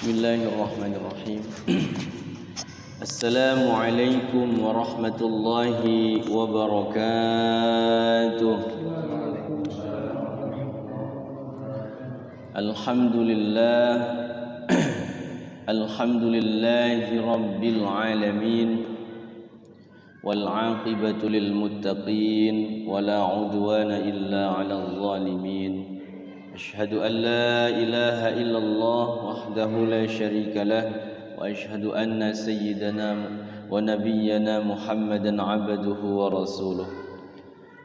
Bismillahirrahmanirrahim. Assalamualaikum warahmatullahi wabarakatuh. Alhamdulillah. Alhamdulillahi rabbil alamin. Wal 'aqibatu lil muttaqin wala 'udwana illa 'alal zalimin. Asyhadu an la ilaha illallah wahdahu la syarika lah wa asyhadu anna sayyidana wa nabiyyana Muhammadan 'abduhu wa rasuluh.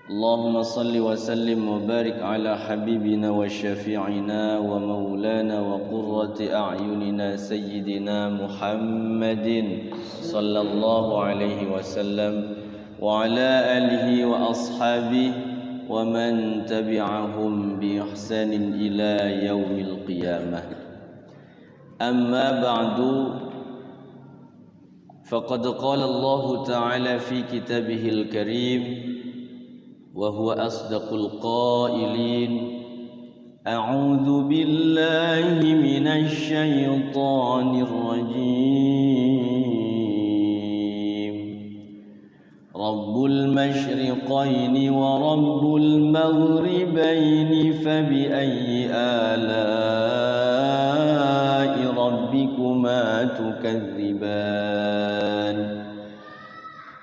Allahumma salli wa sallim wa barik ala habibina wa syafi'ina wa maulana wa qurrati a'yunina sayyidina Muhammadin sallallahu alaihi wasallam wa ala alihi wa ashabihi wa man tabi'ahum bi ihsanin ila yaumil qiyamah. Amma ba'du, faqad qala Allah ta'ala fi kitabihil karim wa huwa asdaqul qailin. A'udzu billahi minasy syaithanir rajim. Rabbul masyriqaini wa rabbul maghribaini fabiayyi ala'i rabbikuma tukadziban.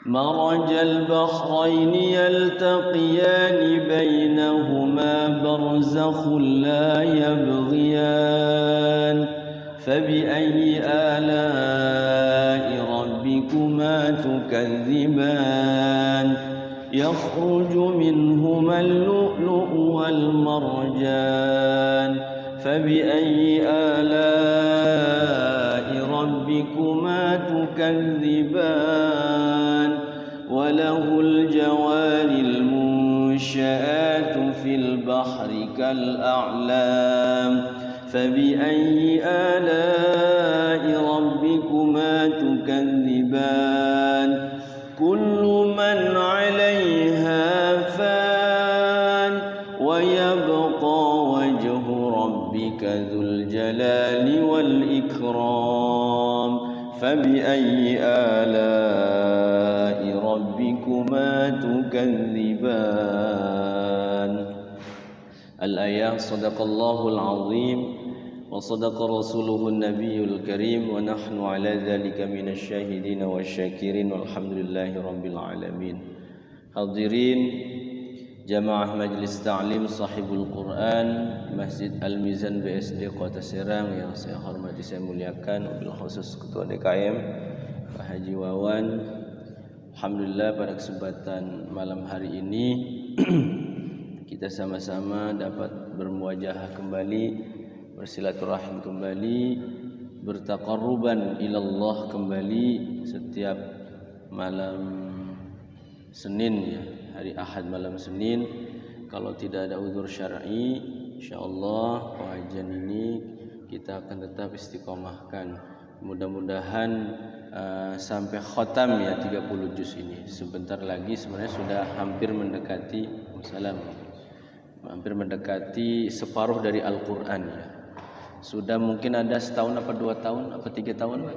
Marajal bahraini yaltaqiyani bainahuma barzakhun la yabghiyan. فبأي آلاء ربكما تكذبان يخرج منهما اللؤلؤ والمرجان فبأي آلاء ربكما تكذبان وله الجوار المنشآت في البحر كالأعلام فبأي آلاء ربكما تكذبان كل من عليها فان ويبقى وجه ربك ذو الجلال والإكرام فبأي آلاء ربكما تكذبان. الآية صدق الله العظيم وصدق رسوله النبي الكريم ونحن على ذلك من الشاهدين والشاكرين والحمد لله رب العالمين. Hadirin jamaah Majlis Ta'lim Sahibul Quran Masjid Al-Mizan BSD Kota Serang yang saya hormati, saya muliakan, wabil khusus Ketua DKM Pak Haji Wawan. Alhamdulillah pada kesempatan malam hari ini kita sama-sama dapat bermuajahah kembali, bersilaturahim kembali, bertaqarruban ilallah kembali setiap malam Senin ya, hari Ahad malam Senin. Kalau tidak ada uzur syar'i, insyaallah pengajian ini kita akan tetap istiqomahkan. Mudah-mudahan sampai khatam ya 30 juz ini. Sebentar lagi sebenarnya sudah hampir mendekati separuh dari Al-Quran ya. Sudah mungkin ada setahun apa 2 tahun apa 3 tahun?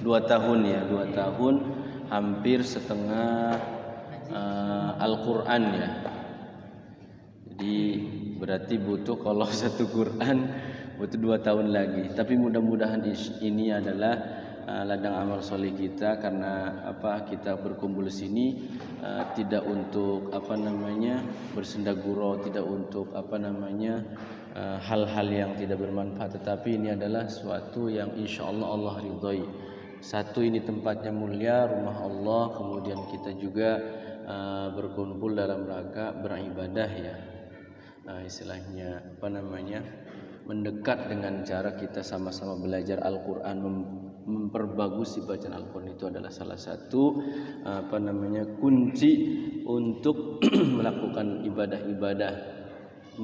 2 tahun ya, 2 tahun hampir setengah Al-Quran ya. Jadi berarti butuh kalau satu Quran butuh 2 tahun lagi. Tapi mudah-mudahan ini adalah ladang amal soleh kita, karena kita berkumpul di sini tidak untuk bersenda gurau, tidak untuk hal-hal yang tidak bermanfaat, tetapi ini adalah suatu yang insyaallah Allah ridhoi. Satu, ini tempatnya mulia, rumah Allah, kemudian kita juga berkumpul dalam rangka beribadah ya. Istilahnya mendekat dengan cara kita sama-sama belajar Al-Quran, memperbagusi bacaan Al-Quran. Itu adalah salah satu kunci untuk melakukan ibadah-ibadah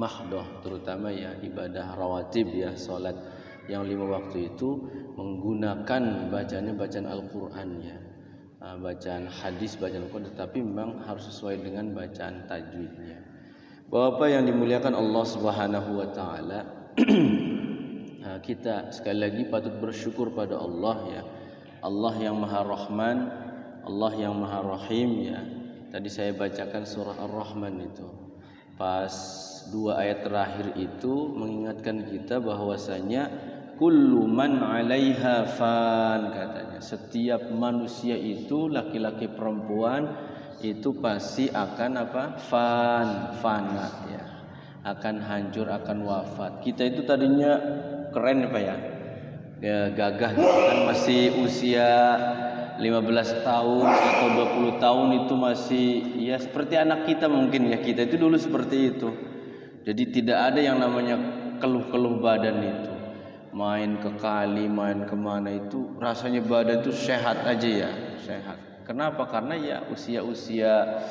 mahdoh, terutama ya ibadah rawatib ya, salat yang 5 waktu itu menggunakan bacaan Al-Quran ya, bacaan hadis, bacaan Al-Quran, tetapi memang harus sesuai dengan bacaan tajwidnya. Bapak yang dimuliakan Allah Subhanahu wa taala, kita sekali lagi patut bersyukur pada Allah ya. Allah yang Maha Rahman, Allah yang Maha Rahim ya. Tadi saya bacakan surah Ar-Rahman itu. Pas 2 ayat terakhir itu mengingatkan kita bahwasanya kullu man 'alaiha fan, katanya setiap manusia itu laki-laki perempuan itu pasti akan fana ya, akan hancur, akan wafat. Kita itu tadinya keren Pak ya, gagah gitu kan, masih usia 15 tahun atau 20 tahun itu masih ya seperti anak kita mungkin ya. Kita itu dulu seperti itu. Jadi tidak ada yang namanya keluh-keluh badan itu. Main ke kali, main kemana itu rasanya badan itu sehat aja ya, sehat. Kenapa? Karena ya usia-usia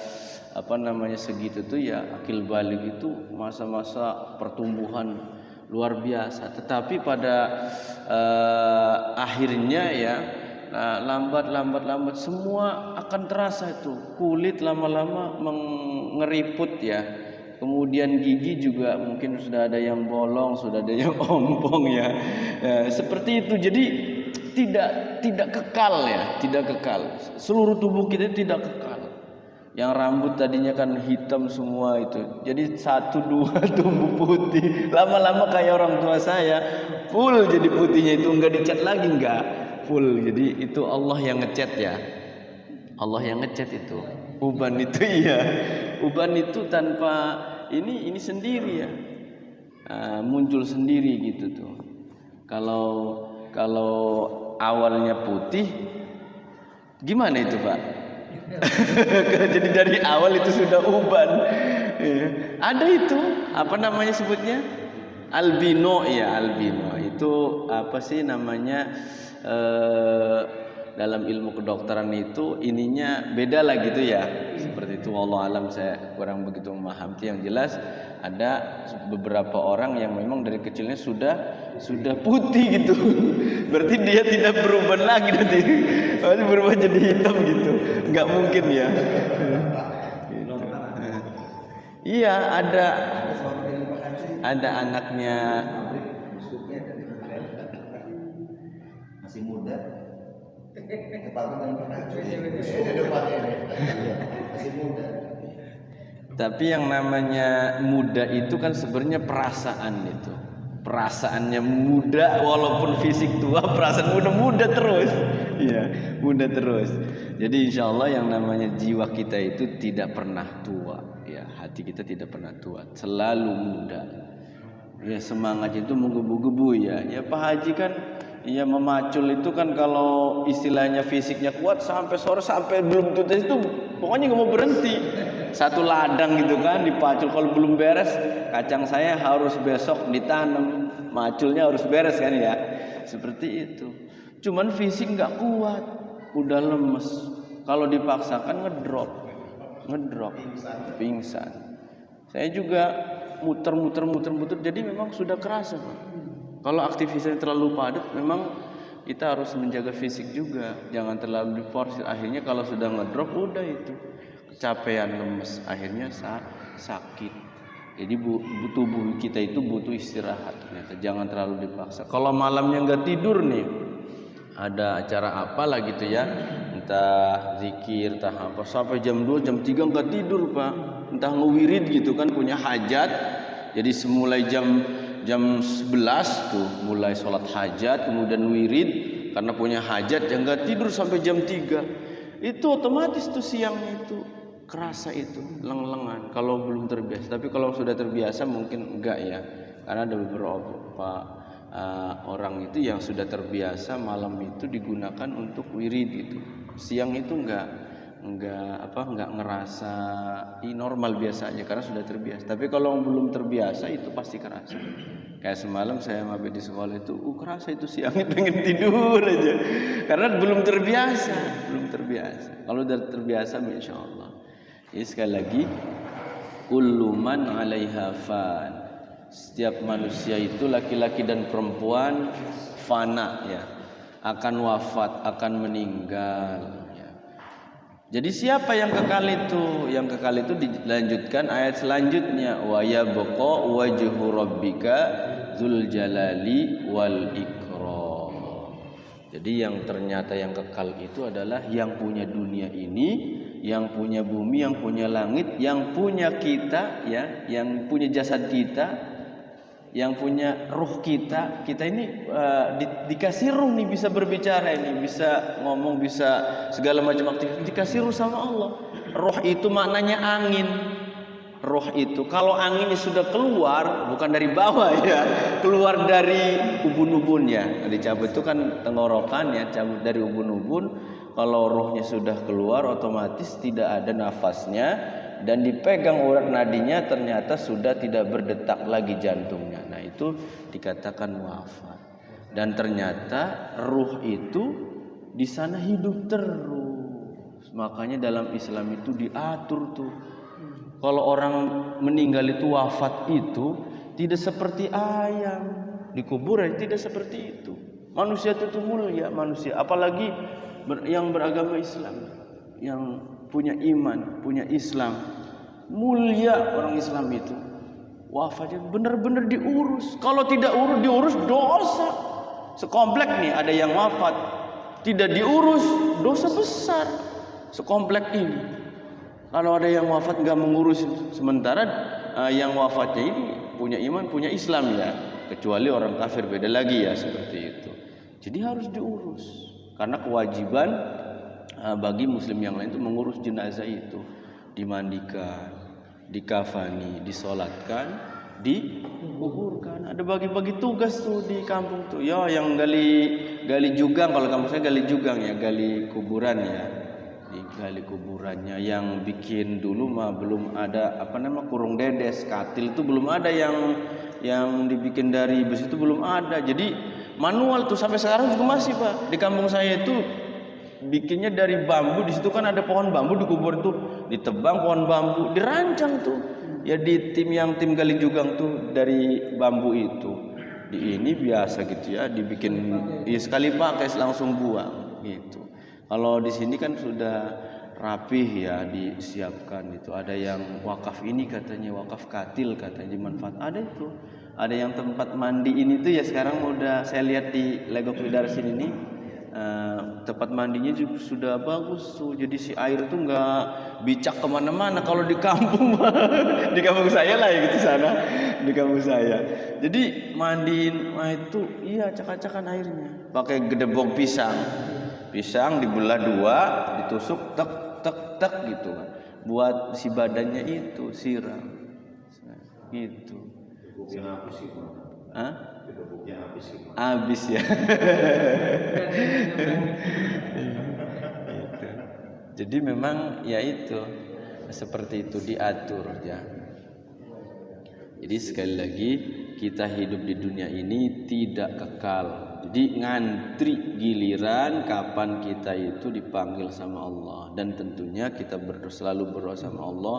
segitu tuh ya, akil balik itu masa-masa pertumbuhan luar biasa. Tetapi pada akhirnya ya lambat semua akan terasa itu. Kulit lama-lama mengeriput ya. Kemudian gigi juga mungkin sudah ada yang bolong, sudah ada yang ompong ya. Seperti itu. Jadi tidak kekal ya, tidak kekal. Seluruh tubuh kita tidak kekal. Yang rambut tadinya kan hitam semua itu, jadi 1-2 tumbuh putih. Lama-lama kayak orang tua saya, full jadi putihnya itu, enggak dicat lagi, enggak full. Jadi itu Allah yang ngecat ya, Allah yang ngecat itu. Uban itu iya, uban itu tanpa ini sendiri ya, muncul sendiri gitu tuh. Kalau awalnya putih, gimana itu Pak? Jadi dari awal itu sudah uban. Ada itu sebutnya albino ya, albino itu namanya dalam ilmu kedokteran itu ininya beda lah gitu ya, seperti itu. Wallahu alam, saya kurang begitu memahami. Yang jelas ada beberapa orang yang memang dari kecilnya sudah putih gitu. Berarti dia tidak berubah lagi nanti, berubah jadi hitam gitu, nggak mungkin ya. Iya, ada anaknya masih muda, masih muda. Tapi yang namanya muda itu kan sebenarnya perasaan itu. Perasaannya muda walaupun fisik tua, perasaan muda terus. Iya, muda terus. Jadi insya Allah yang namanya jiwa kita itu tidak pernah tua. Ya, hati kita tidak pernah tua, selalu muda. Ya, semangat itu menggebu-gebu ya. Ya Pak Haji kan ya memacul itu kan, kalau istilahnya fisiknya kuat sampai sore, sampai belum tuntas itu pokoknya nggak mau berhenti. Satu ladang gitu kan dipacul, kalau belum beres kacang saya harus besok ditanam, maculnya harus beres kan ya, seperti itu. Cuman fisik nggak kuat, udah lemes, kalau dipaksakan ngedrop, pingsan. Saya juga muter, jadi memang sudah kerasa Pak. Kalau aktivitasnya terlalu padat, memang kita harus menjaga fisik juga, jangan terlalu diforsir. Akhirnya kalau sudah ngedrop, udah itu kecapean, lemes, akhirnya sakit. Jadi tubuh kita itu butuh istirahat ternyata, jangan terlalu dipaksa. Kalau malamnya nggak tidur nih, ada acara apalah gitu ya, entah zikir, entah apa, sampai jam 2, jam 3 nggak tidur Pak. Entah ngewirid gitu kan, punya hajat. Jadi semulai jam 11 tuh mulai sholat hajat, kemudian wirid karena punya hajat, yang nggak tidur sampai jam 3. Itu otomatis tuh siangnya itu kerasa itu leng-lengan kalau belum terbiasa. Tapi kalau sudah terbiasa mungkin enggak ya, karena ada beberapa orang itu yang sudah terbiasa malam itu digunakan untuk wirid gitu. Siang itu enggak ngerasa normal biasanya karena sudah terbiasa. Tapi kalau belum terbiasa itu pasti kerasa. Kayak semalam saya mabit di sekolah itu, kerasa itu siangnya pengen tidur aja karena belum terbiasa. Kalau udah terbiasa, insya Allah. Jadi sekali lagi, kullu man 'alaiha fan. Setiap manusia itu laki-laki dan perempuan fana ya, akan wafat, akan meninggal ya. Jadi siapa yang kekal itu? Yang kekal itu dilanjutkan ayat selanjutnya, wa yabqa wajhu rabbika dzul jalali wal ikram. Jadi yang ternyata yang kekal itu adalah yang punya dunia ini, yang punya bumi, yang punya langit, yang punya kita ya, yang punya jasad kita, yang punya ruh kita. Kita ini dikasih ruh nih, bisa berbicara ini, bisa ngomong, bisa segala macam aktivitas, dikasih ruh sama Allah. Ruh itu maknanya angin. Ruh itu kalau anginnya sudah keluar, bukan dari bawah ya, keluar dari ubun-ubunnya. Dicabut itu kan tenggorokan ya, cabut dari ubun-ubun. Kalau ruhnya sudah keluar, otomatis tidak ada nafasnya, dan dipegang urat nadinya, ternyata sudah tidak berdetak lagi jantungnya. Nah itu dikatakan wafat. Dan ternyata ruh itu di sana hidup terus. Makanya dalam Islam itu diatur tuh. Kalau orang meninggal itu wafat itu tidak seperti ayam di kuburan, tidak seperti itu. Manusia itu mulia manusia, apalagi yang beragama Islam, yang punya iman, punya Islam, mulia orang Islam itu. Wafatnya benar-benar diurus. Kalau tidak diurus dosa. Sekomplek nih ada yang wafat tidak diurus, dosa besar. Sekomplek ini. Kalau ada yang wafat nggak mengurus, sementara yang wafatnya ini punya iman, punya Islam ya, kecuali orang kafir beda lagi ya seperti itu. Jadi harus diurus, karena kewajiban bagi Muslim yang lain itu mengurus jenazah itu, dimandikan, dikafani, disolatkan, dikuburkan. Ada bagi-bagi tugas tuh di kampung tuh. Ya, yang gali jugang, kalau kampung saya gali jugang ya, gali kuburan ya. Digali kuburannya. Yang bikin dulu mah belum ada kurung dedes, katil itu belum ada, yang dibikin dari besi itu belum ada. Jadi manual tuh sampai sekarang juga masih Pak. Di kampung saya itu bikinnya dari bambu, di situ kan ada pohon bambu di kubur tuh, ditebang pohon bambu, dirancang tuh. Ya di tim gali jugang tuh dari bambu itu. Di ini biasa gitu ya, dibikin ya sekali pakai langsung buang gitu. Kalau di sini kan sudah rapih ya, disiapkan itu. Ada yang wakaf ini katanya, wakaf katil katanya dimanfaat. Ada itu. Ada yang tempat mandi ini tuh ya sekarang udah saya lihat di Legok Widarsin ini, tempat mandinya juga sudah bagus tuh. Jadi si air tuh nggak bicak kemana-mana. Kalau di kampung, di kampung saya lah ya gitu sana, di kampung saya. Jadi mandiin itu iya acak-acakan airnya. Pakai gedebok pisang dibelah dua, ditusuk tek tek tek gitu kan, buat si badannya itu siram gitu. Habis ya. Jadi memang ya itu seperti itu diatur ya. Jadi sekali lagi kita hidup di dunia ini tidak kekal. Jadi ngantri giliran kapan kita itu dipanggil sama Allah. Dan tentunya kita selalu berdoa sama Allah,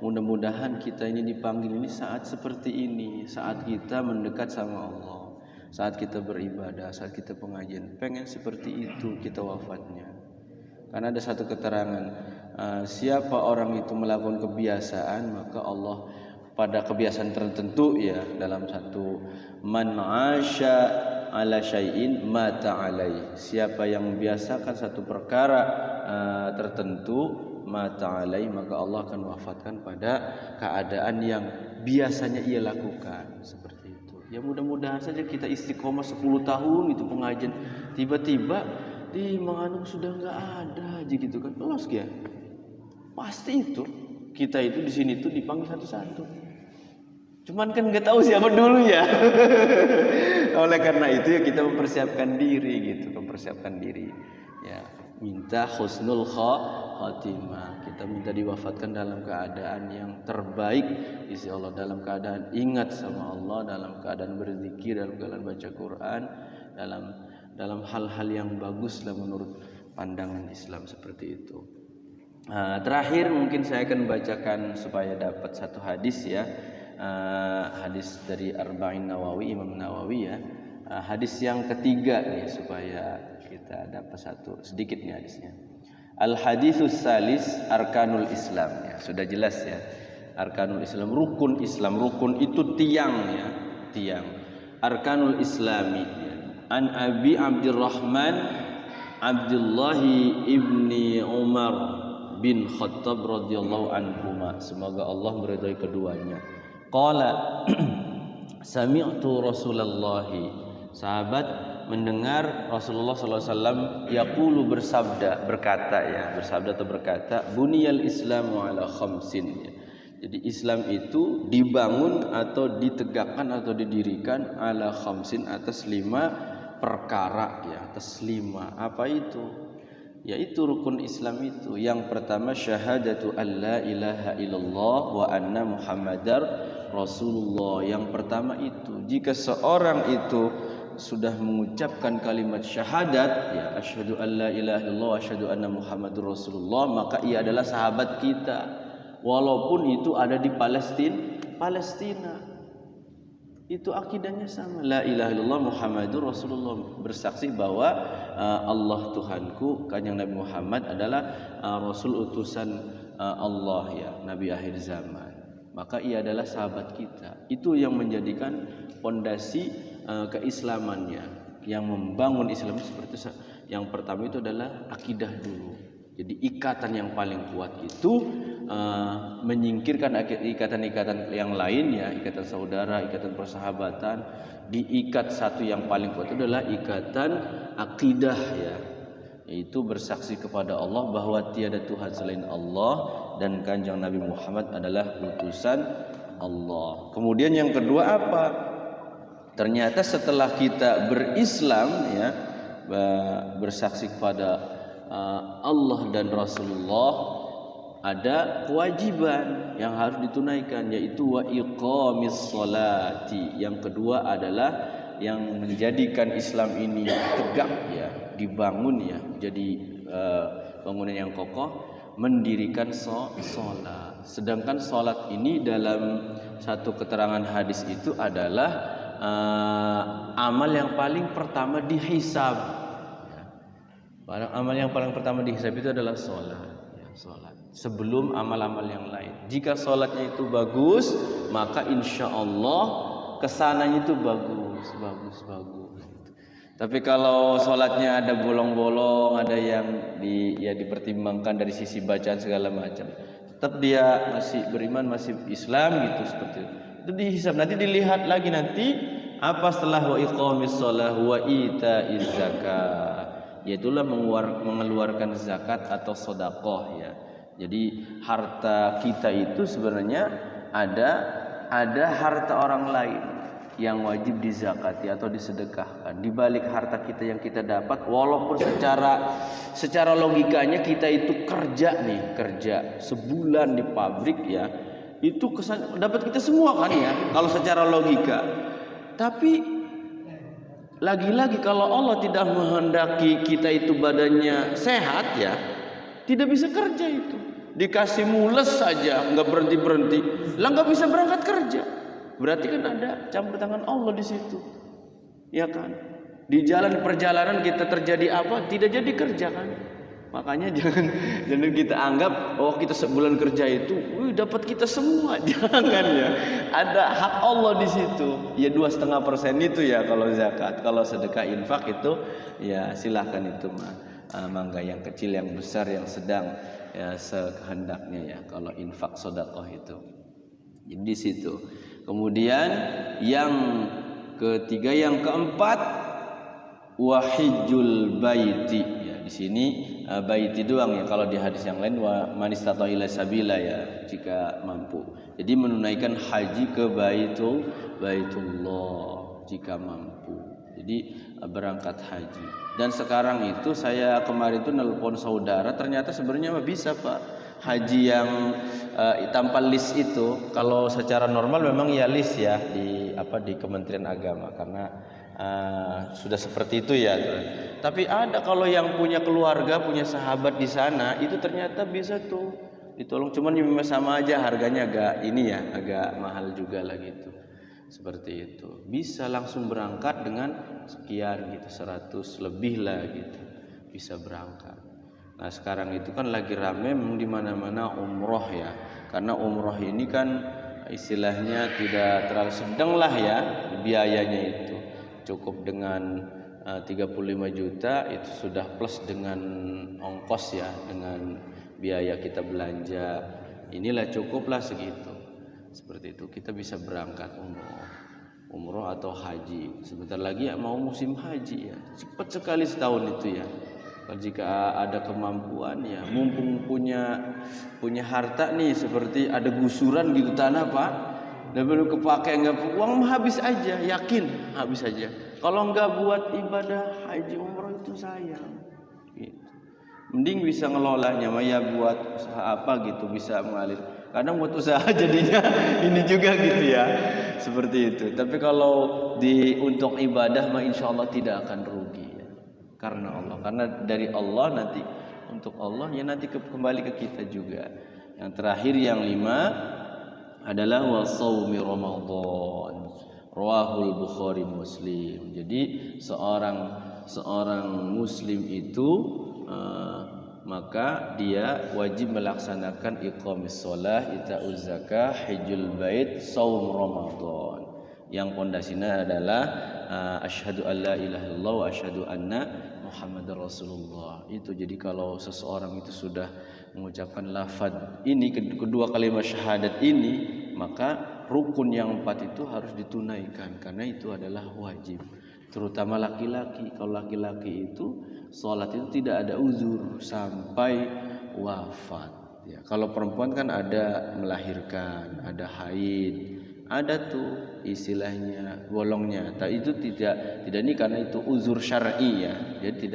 mudah-mudahan kita ini dipanggil ini saat seperti ini, saat kita mendekat sama Allah, saat kita beribadah, saat kita pengajian. Pengen seperti itu kita wafatnya. Karena ada satu keterangan, siapa orang itu melakukan kebiasaan, maka Allah pada kebiasaan tertentu ya, dalam satu man 'asya ala syai'in mata alai. Siapa yang membiasakan satu perkara tertentu, mata alai, maka Allah akan wafatkan pada keadaan yang biasanya ia lakukan. Seperti itu. Ya mudah-mudahan saja kita istiqomah 10 tahun itu pengajian, tiba-tiba di Manganung sudah nggak ada aja gitu kan. Lolos ya. Pasti itu kita itu di sini tuh dipanggil satu-satu. Cuman kan nggak tahu siapa dulu ya. Oleh karena itu ya kita mempersiapkan diri gitu, mempersiapkan diri. Ya, minta husnul khatimah. Kita minta diwafatkan dalam keadaan yang terbaik isi Allah, dalam keadaan ingat sama Allah, dalam keadaan berzikir, dalam keadaan baca Quran, dalam hal-hal yang bagus lah menurut pandangan Islam seperti itu. Terakhir mungkin saya akan bacakan supaya dapat satu hadis ya. Hadis dari Arba'in Nawawi, Imam Nawawi ya. Hadis yang ketiga nih supaya kita dapat satu sedikit nih hadisnya. Al haditsus salis arkanul Islam ya, sudah jelas ya. Arkanul Islam, rukun Islam. Rukun itu tiang ya, tiang. arkanul islami. An Abi Abdurrahman Abdullahi ibni Umar bin Khattab radhiyallahu anhuma, semoga Allah meridhai keduanya. Qala sami'tu Rasulullah, sahabat mendengar Rasulullah sallallahu alaihi wasallam yaqulu, berkata, buniyal islamu ala khamsin. Jadi Islam itu dibangun atau ditegakkan atau didirikan ala khamsin, atas 5 perkara ya, atas 5. Apa itu? Yaitu rukun Islam itu. Yang pertama syahadatu alla ilaha illallah wa anna muhammadar rasulullah. Yang pertama itu, jika seorang itu sudah mengucapkan kalimat syahadat ya, asyhadu alla ilaha illallah wa asyhadu anna muhammadur rasulullah, maka ia adalah sahabat kita. Walaupun itu ada di Palestina, itu akidahnya sama. La ilaha illallah Muhammadur Rasulullah, bersaksi bahwa Allah Tuhanku, kanjeng Nabi Muhammad adalah Rasul utusan Allah ya, Nabi akhir zaman. Maka ia adalah sahabat kita. Itu yang menjadikan pondasi keislamannya, yang membangun Islam seperti itu. Yang pertama itu adalah akidah dulu. Jadi ikatan yang paling kuat itu menyingkirkan ikatan-ikatan yang lain ya, ikatan saudara, ikatan persahabatan, diikat satu yang paling kuat itu adalah ikatan akidah ya, yaitu bersaksi kepada Allah bahwa tiada Tuhan selain Allah dan kanjeng Nabi Muhammad adalah utusan Allah. Kemudian yang kedua apa? Ternyata setelah kita berislam ya, bersaksi kepada Allah dan Rasulullah, ada kewajiban yang harus ditunaikan, yaitu wa iqamis sholati. Yang kedua adalah yang menjadikan Islam ini tegak ya, dibangun ya, jadi bangunan yang kokoh, mendirikan sholat. Sedangkan sholat ini dalam satu keterangan hadis itu adalah amal yang paling pertama dihisab. Amal yang paling pertama dihisab itu adalah sholat ya, sholat sebelum amal-amal yang lain. Jika sholatnya itu bagus, maka insya Allah kesananya itu bagus. Tapi kalau sholatnya ada bolong-bolong, ada yang dipertimbangkan dari sisi bacaan segala macam, tetap dia masih beriman, masih Islam gitu, seperti itu dihisab. Nanti dilihat lagi nanti apa setelah wa iqamis shalah wa itaiz zakat, yaitulah mengeluarkan zakat atau sedekah ya. Jadi harta kita itu sebenarnya ada harta orang lain yang wajib dizakati atau disedekahkan. Di balik harta kita yang kita dapat, walaupun secara logikanya kita itu kerja sebulan di pabrik ya, itu dapat kita semua kan ya kalau secara logika. Tapi lagi-lagi kalau Allah tidak menghendaki kita itu badannya sehat ya, tidak bisa kerja itu. Dikasih mules saja nggak berhenti lah, nggak bisa berangkat kerja. Berarti kan ada campur tangan Allah di situ, ya kan? Di jalan perjalanan kita terjadi apa, tidak jadi kerja kan? Makanya jangan kita anggap kita sebulan kerja itu dapat kita semua, jangan ya. Ada hak Allah di situ. Ya 2,5% itu ya kalau zakat. Kalau sedekah infak itu ya silahkan itu mangga, yang kecil, yang besar, yang sedang ya sekehendaknya ya. Kalau infak sedekah itu. Jadi di situ. Kemudian yang ketiga, yang keempat wahijul baiti ya. Di sini baiti doang ya, kalau di hadis yang lain wa manistata ila sabila ya, jika mampu. Jadi menunaikan haji ke Baitullah jika mampu. Jadi berangkat haji. Dan sekarang itu saya kemarin itu nelpon saudara, ternyata sebenarnya bisa Pak haji yang tanpa list itu. Kalau secara normal memang ya list ya di Kementerian Agama, karena sudah seperti itu ya. Tapi ada kalau yang punya keluarga, punya sahabat di sana, itu ternyata bisa tuh ditolong. Cuman memang sama aja harganya agak mahal juga lah gitu. Seperti itu. Bisa langsung berangkat dengan sekian gitu, 100 lebih lah gitu. Bisa berangkat. Nah, sekarang itu kan lagi rame di mana-mana umroh ya. Karena umroh ini kan istilahnya tidak terlalu sedang lah ya biayanya itu. Cukup dengan 35 juta itu sudah plus dengan ongkos ya, dengan biaya kita belanja. Inilah cukuplah segitu. Seperti itu kita bisa berangkat umroh atau haji. Sebentar lagi ya mau musim haji ya. Cepat sekali setahun itu ya. Kalau jika ada kemampuan ya, mumpung punya harta nih, seperti ada gusuran gitu tanah Pak, dan belum kepake, nggak, uang habis aja, yakin habis aja. Kalau nggak buat ibadah haji umroh itu sayang. Gitu. Mending bisa ngelolanya, ya buat usaha apa gitu, bisa mengalir. Kadang buat usaha jadinya ini juga gitu ya, seperti itu. Tapi kalau untuk ibadah mah insya Allah tidak akan rugi. Karena Allah, karena dari Allah nanti, untuk Allah ya nanti kembali ke kita juga. Yang terakhir yang 5 adalah wa shaumi Ramadan, rawahul Bukhari Muslim. Jadi seorang muslim itu maka dia wajib melaksanakan iqamis shalah, itauz zakah, hajjul bait, shaum Ramadan. Yang pondasinya adalah asyhadu alla ilaha illallah wa asyhadu anna Muhammadar Rasulullah. Itu jadi kalau seseorang itu sudah mengucapkan lafaz ini, kedua kalimat syahadat ini, maka rukun yang 4 itu harus ditunaikan karena itu adalah wajib. Terutama laki-laki. Kalau laki-laki itu sholat itu tidak ada uzur sampai wafat. Ya, kalau perempuan kan ada melahirkan, ada haid, ada tuh istilahnya bolongnya. Tapi itu tidak ini karena itu uzur syar'i ya. Jadi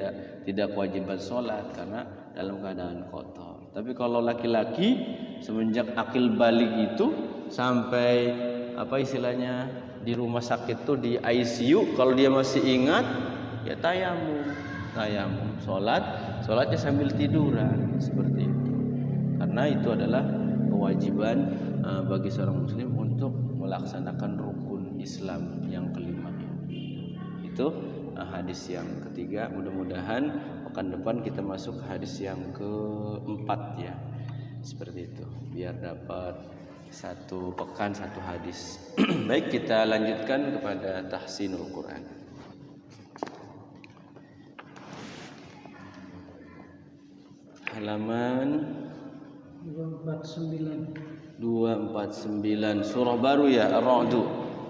tidak kewajiban sholat karena dalam keadaan kotor. Tapi kalau laki-laki semenjak akil balik itu sampai apa istilahnya di rumah sakit tuh di ICU, kalau dia masih ingat ya tayamum sholatnya sambil tiduran seperti itu. Karena itu adalah kewajiban bagi seorang muslim untuk melaksanakan rukun Islam yang kelima. Itu hadis yang ketiga. Mudah-mudahan pekan depan kita masuk hadis yang keempat ya. Seperti itu. Biar dapat satu pekan satu hadis. Baik, kita lanjutkan kepada tahsinul Quran. Halaman 249 surah baru ya, Ar-Ra'd.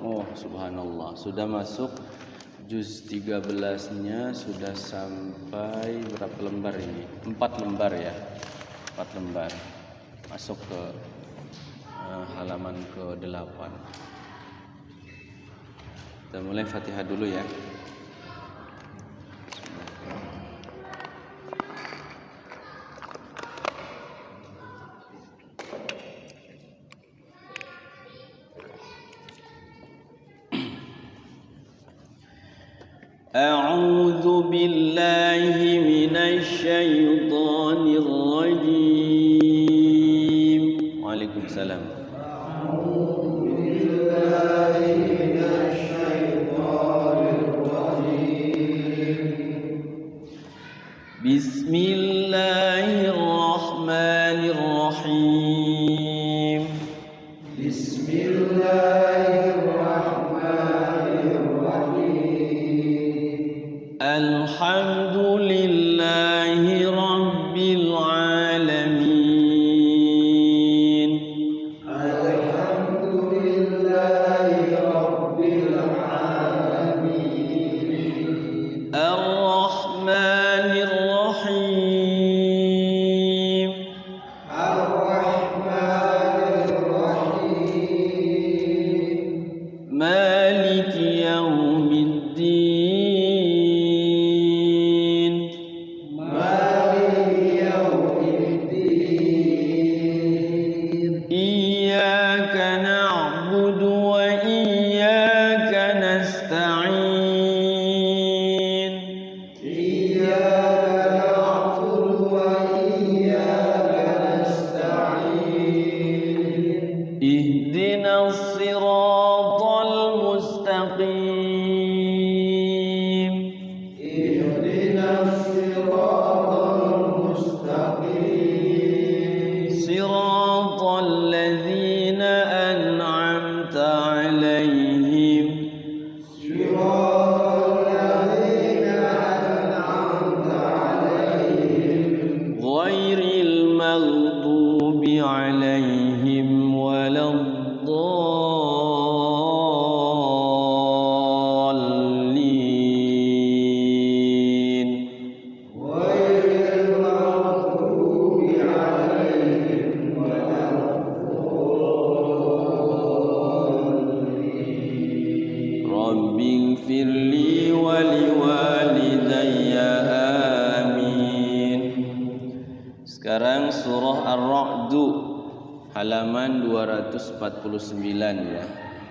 Oh subhanallah, sudah masuk juz 13-nya, sudah sampai berapa lembar ini? 4 lembar ya. 4 lembar. Masuk ke halaman ke-8. Kita mulai Fatihah dulu ya. A'udzu billahi minasy syaithanir rajim. Waalaikumsalam. A'udzu billahi minasy syaithanir rajim. Bismillahirrahmanirrahim. Alhamdulillahi Rabbil Alamin. Alhamdulillahi Rabbil Alamin. Ar-Rahmanir Rahim. Ar-Rahmanir Rahim. Maliki Yaumiddin. صراط الذين أنعمت عليهم ولا الضالين رب اغفر لي ولوالدي آمين. Sekarang surah Ar-Ra'du halaman 249 ya.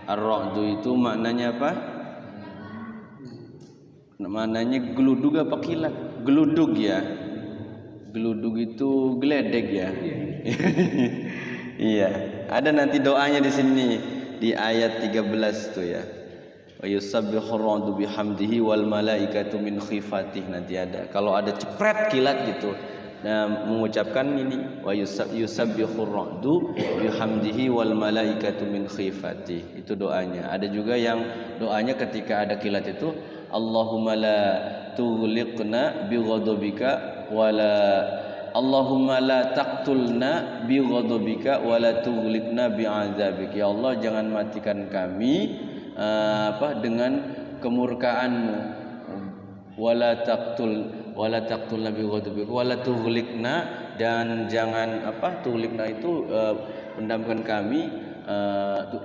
Ar-Ra'du itu maknanya apa? Maknanya geludug apa kilat? Geludug ya. Geludug itu geledek ya. Iya, ada nanti doanya di sini di ayat 13 tuh ya. Wa yusabbihur ra'du bihamdihi wal malaikatu min khifatih, nanti ada. Kalau ada cepret kilat gitu, nah mengucapkan ini wa yusabbihur ra'du bihamdihi wal malaikatu min khifatih, itu doanya. Ada juga yang doanya ketika ada kilat itu Allahumma la tughliqna bi ghadabika wala Allahumma la taqtulna bi ghadabika wala tughliqna bi azabik. Ya Allah, jangan matikan kami dengan kemurkaanmu, wala taqtulna bi ghadabika wala tughliqna, dan jangan tughliqna itu mendamkan kami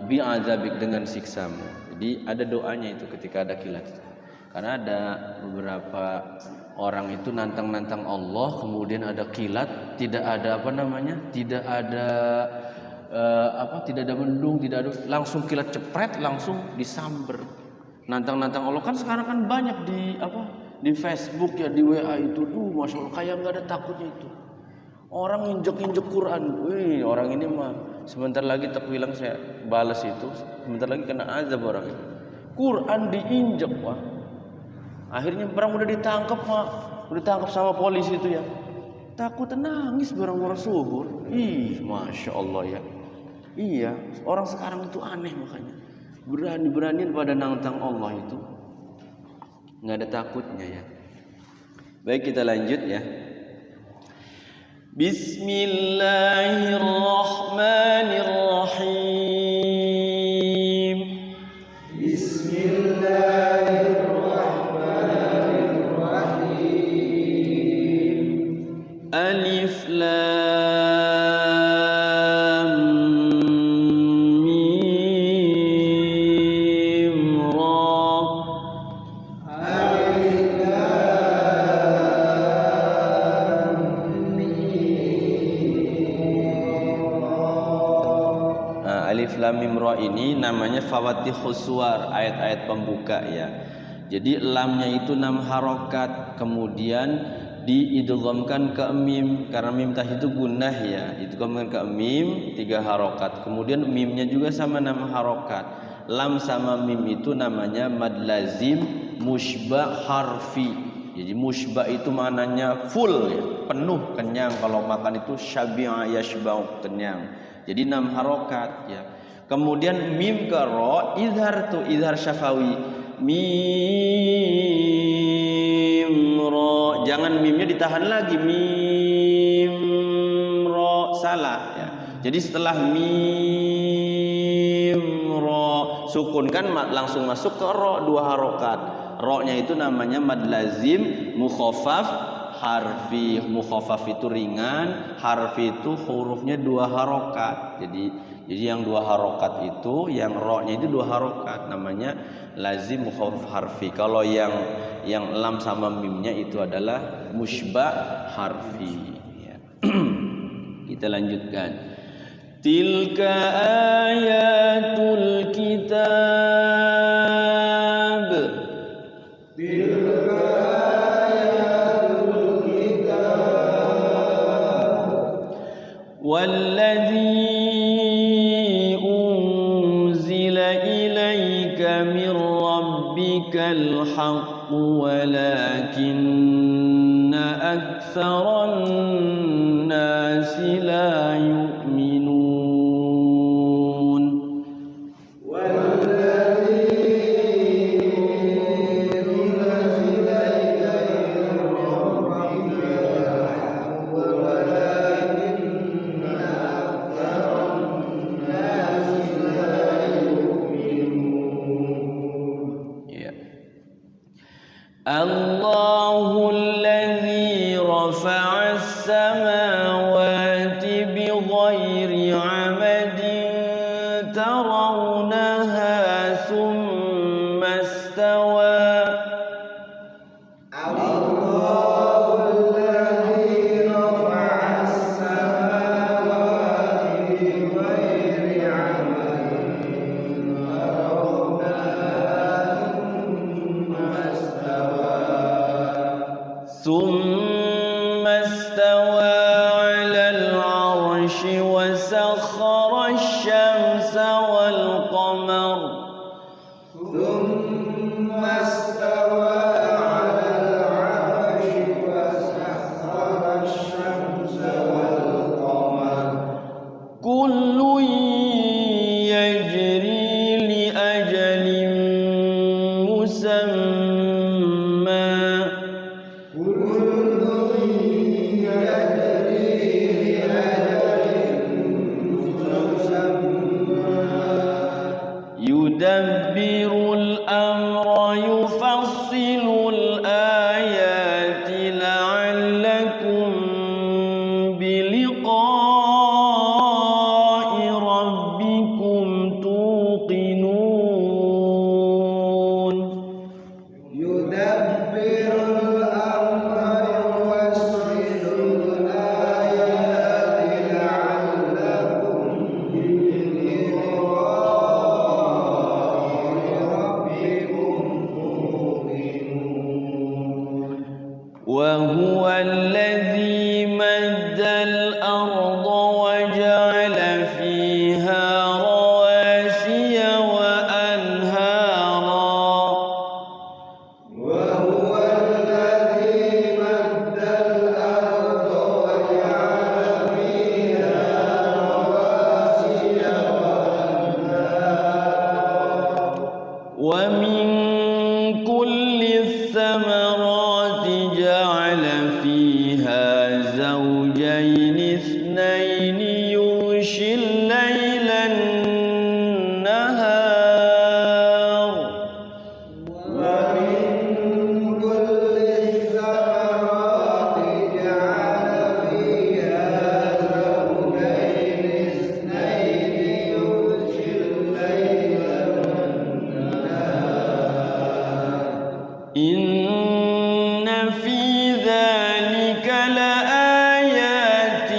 bi azabik, dengan siksamu. Jadi ada doanya itu ketika ada kilat. Karena ada beberapa orang itu nantang-nantang Allah, kemudian ada kilat, tidak ada tidak ada mendung, tidak ada, langsung kilat cepret, langsung disamber. Nantang-nantang Allah kan sekarang kan banyak di Facebook ya, di WA itu, masya Allah, kayak nggak ada takutnya itu. Orang injek-injek Quran, orang ini mah sebentar lagi tak bilang saya balas itu, sebentar lagi kena azab orang itu. Quran diinjek, wah. Akhirnya barang udah ditangkap sama polisi itu ya. Takut nangis barang suhur. Masya Allah ya. Iya, orang sekarang itu aneh, makanya berani-beraniin pada nantang Allah itu, nggak ada takutnya ya. Baik, kita lanjut ya. Bismillahirrahmanirrahim. Bismillahirrahmanirrahim. Alif Lam Mim Ra. Alif Lam Mim Ra. Alif Lam Mim Ra ini namanya Fawatihus Suwar, ayat-ayat pembuka ya. Jadi lamnya itu 6 harokat, kemudian diidghamkan ke mim, karena mim tah itu gunnah ya, idghamkan ke mim 3 harokat, kemudian mimnya juga sama 6 harokat. Lam sama mim itu namanya mad lazim mushba harfi. Jadi mushba itu maknanya full ya, penuh, kenyang. Kalau makan itu syabi'a yashba'u, kenyang. Jadi 6 harokat ya. Kemudian mim ke ro, idhar syafawi, mim ro, jangan mimnya ditahan lagi, mim ro, salah ya. Jadi setelah mim ro sukun kan langsung masuk ke ro 2 harokat. Ro-nya itu namanya mad lazim mukhaffaf harfi. Mukhaffaf itu ringan, harfi itu hurufnya 2 harokat. Jadi yang 2 harokat itu, yang ro-nya itu 2 harokat, namanya lazim mukhaffaf harfi. Kalau yang lam sama mimnya itu adalah mushba harfi ya. Kita lanjutkan. Tilka ayatul kitab. Tilka ayatul kitab. Walladzi min rabbikal haqq walakinna aktsaran nasi la yu'minun. غير عمد ترونها ثم استوى ثم استوى على العرش وسخر الشمس والقمر ثم استوى على العرش وسخر الشمس والقمر كل يجري لأجل مسمى يدبر الأمر يفصل الآيات لعلكم بلقاء ربكم توقنون يدبر الأمر يفصل الآيات لعلكم وهو الذي مد الأرض وجعل فيها رواسي وأنهارا وهو الذي مد الأرض وجعل فيها رواسي وأنهارا ومن كل الثمرات جعل فيها زوجين اثنين يغشي الليل النهار ومن كل الثمرات جعل فيها زوجين اثنين يغشي الليل النهار إن في ذلك لآيات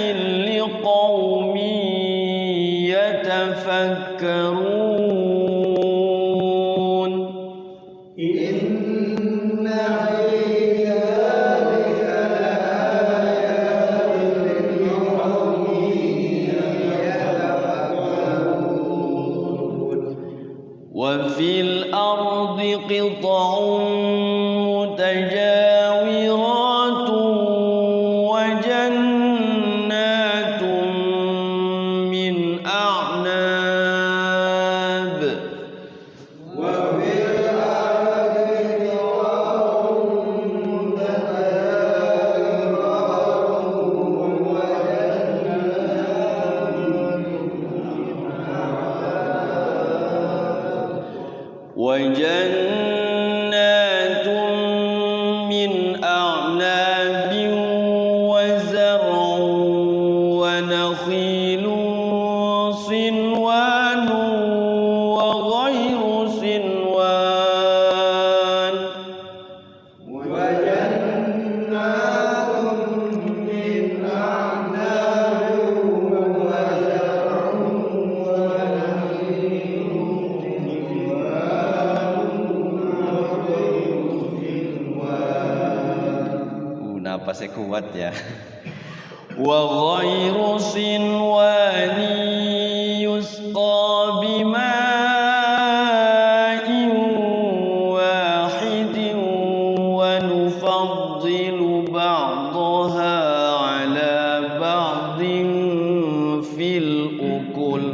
لقوم يتفكرون إن في ذلك لآيات لقوم يتفكرون وفي الأرض قطع متجاورات وجنات من أعناب وفي الأرض قطع متجاورات وجنات من أعناب وزرع ونخيل صنوان وغير صنوان وجنات من أعناب وزرع ونخيل napasnya kuat ya. Wa ghairu sinwani yusqa bima'in wahidin wa nufaddilu ba'daha ala ba'din fil ukul.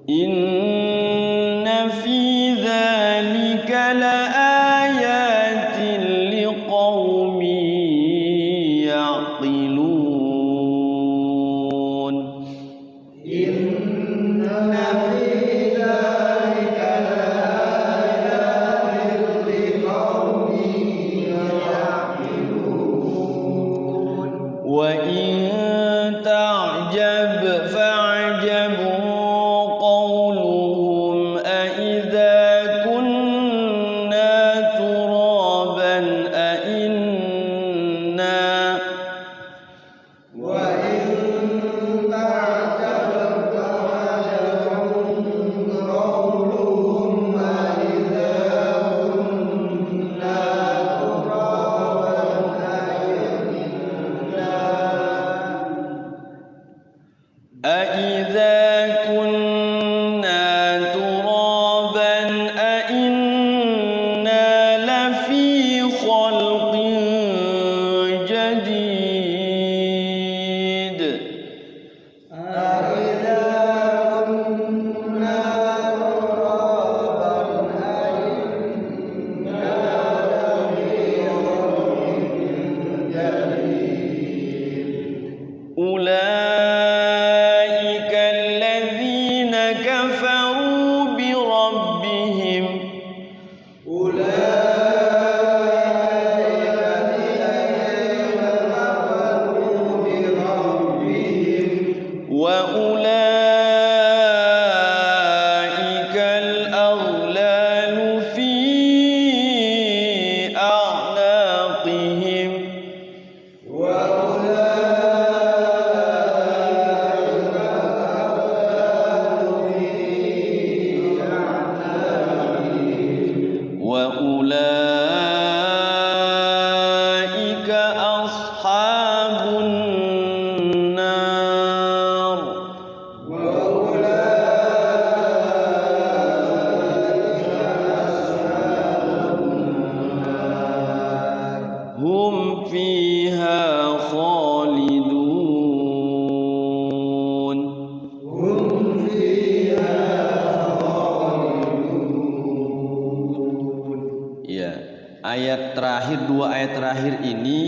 إن في ذلك لآيات لقوم Wa in ta'jab fa'jabu qawluhum a idza kunna turaban a inna أَإِذَا كُنَّا تُرَابًا أَإِنَّا لَفِي خَلْقٍ جَدِيدٍ أولئك الذين كفروا بربهم وأولئك الأغلال في أعناقهم وأولئك أصحاب النار هم فيها خالدون Ya, dua ayat terakhir ini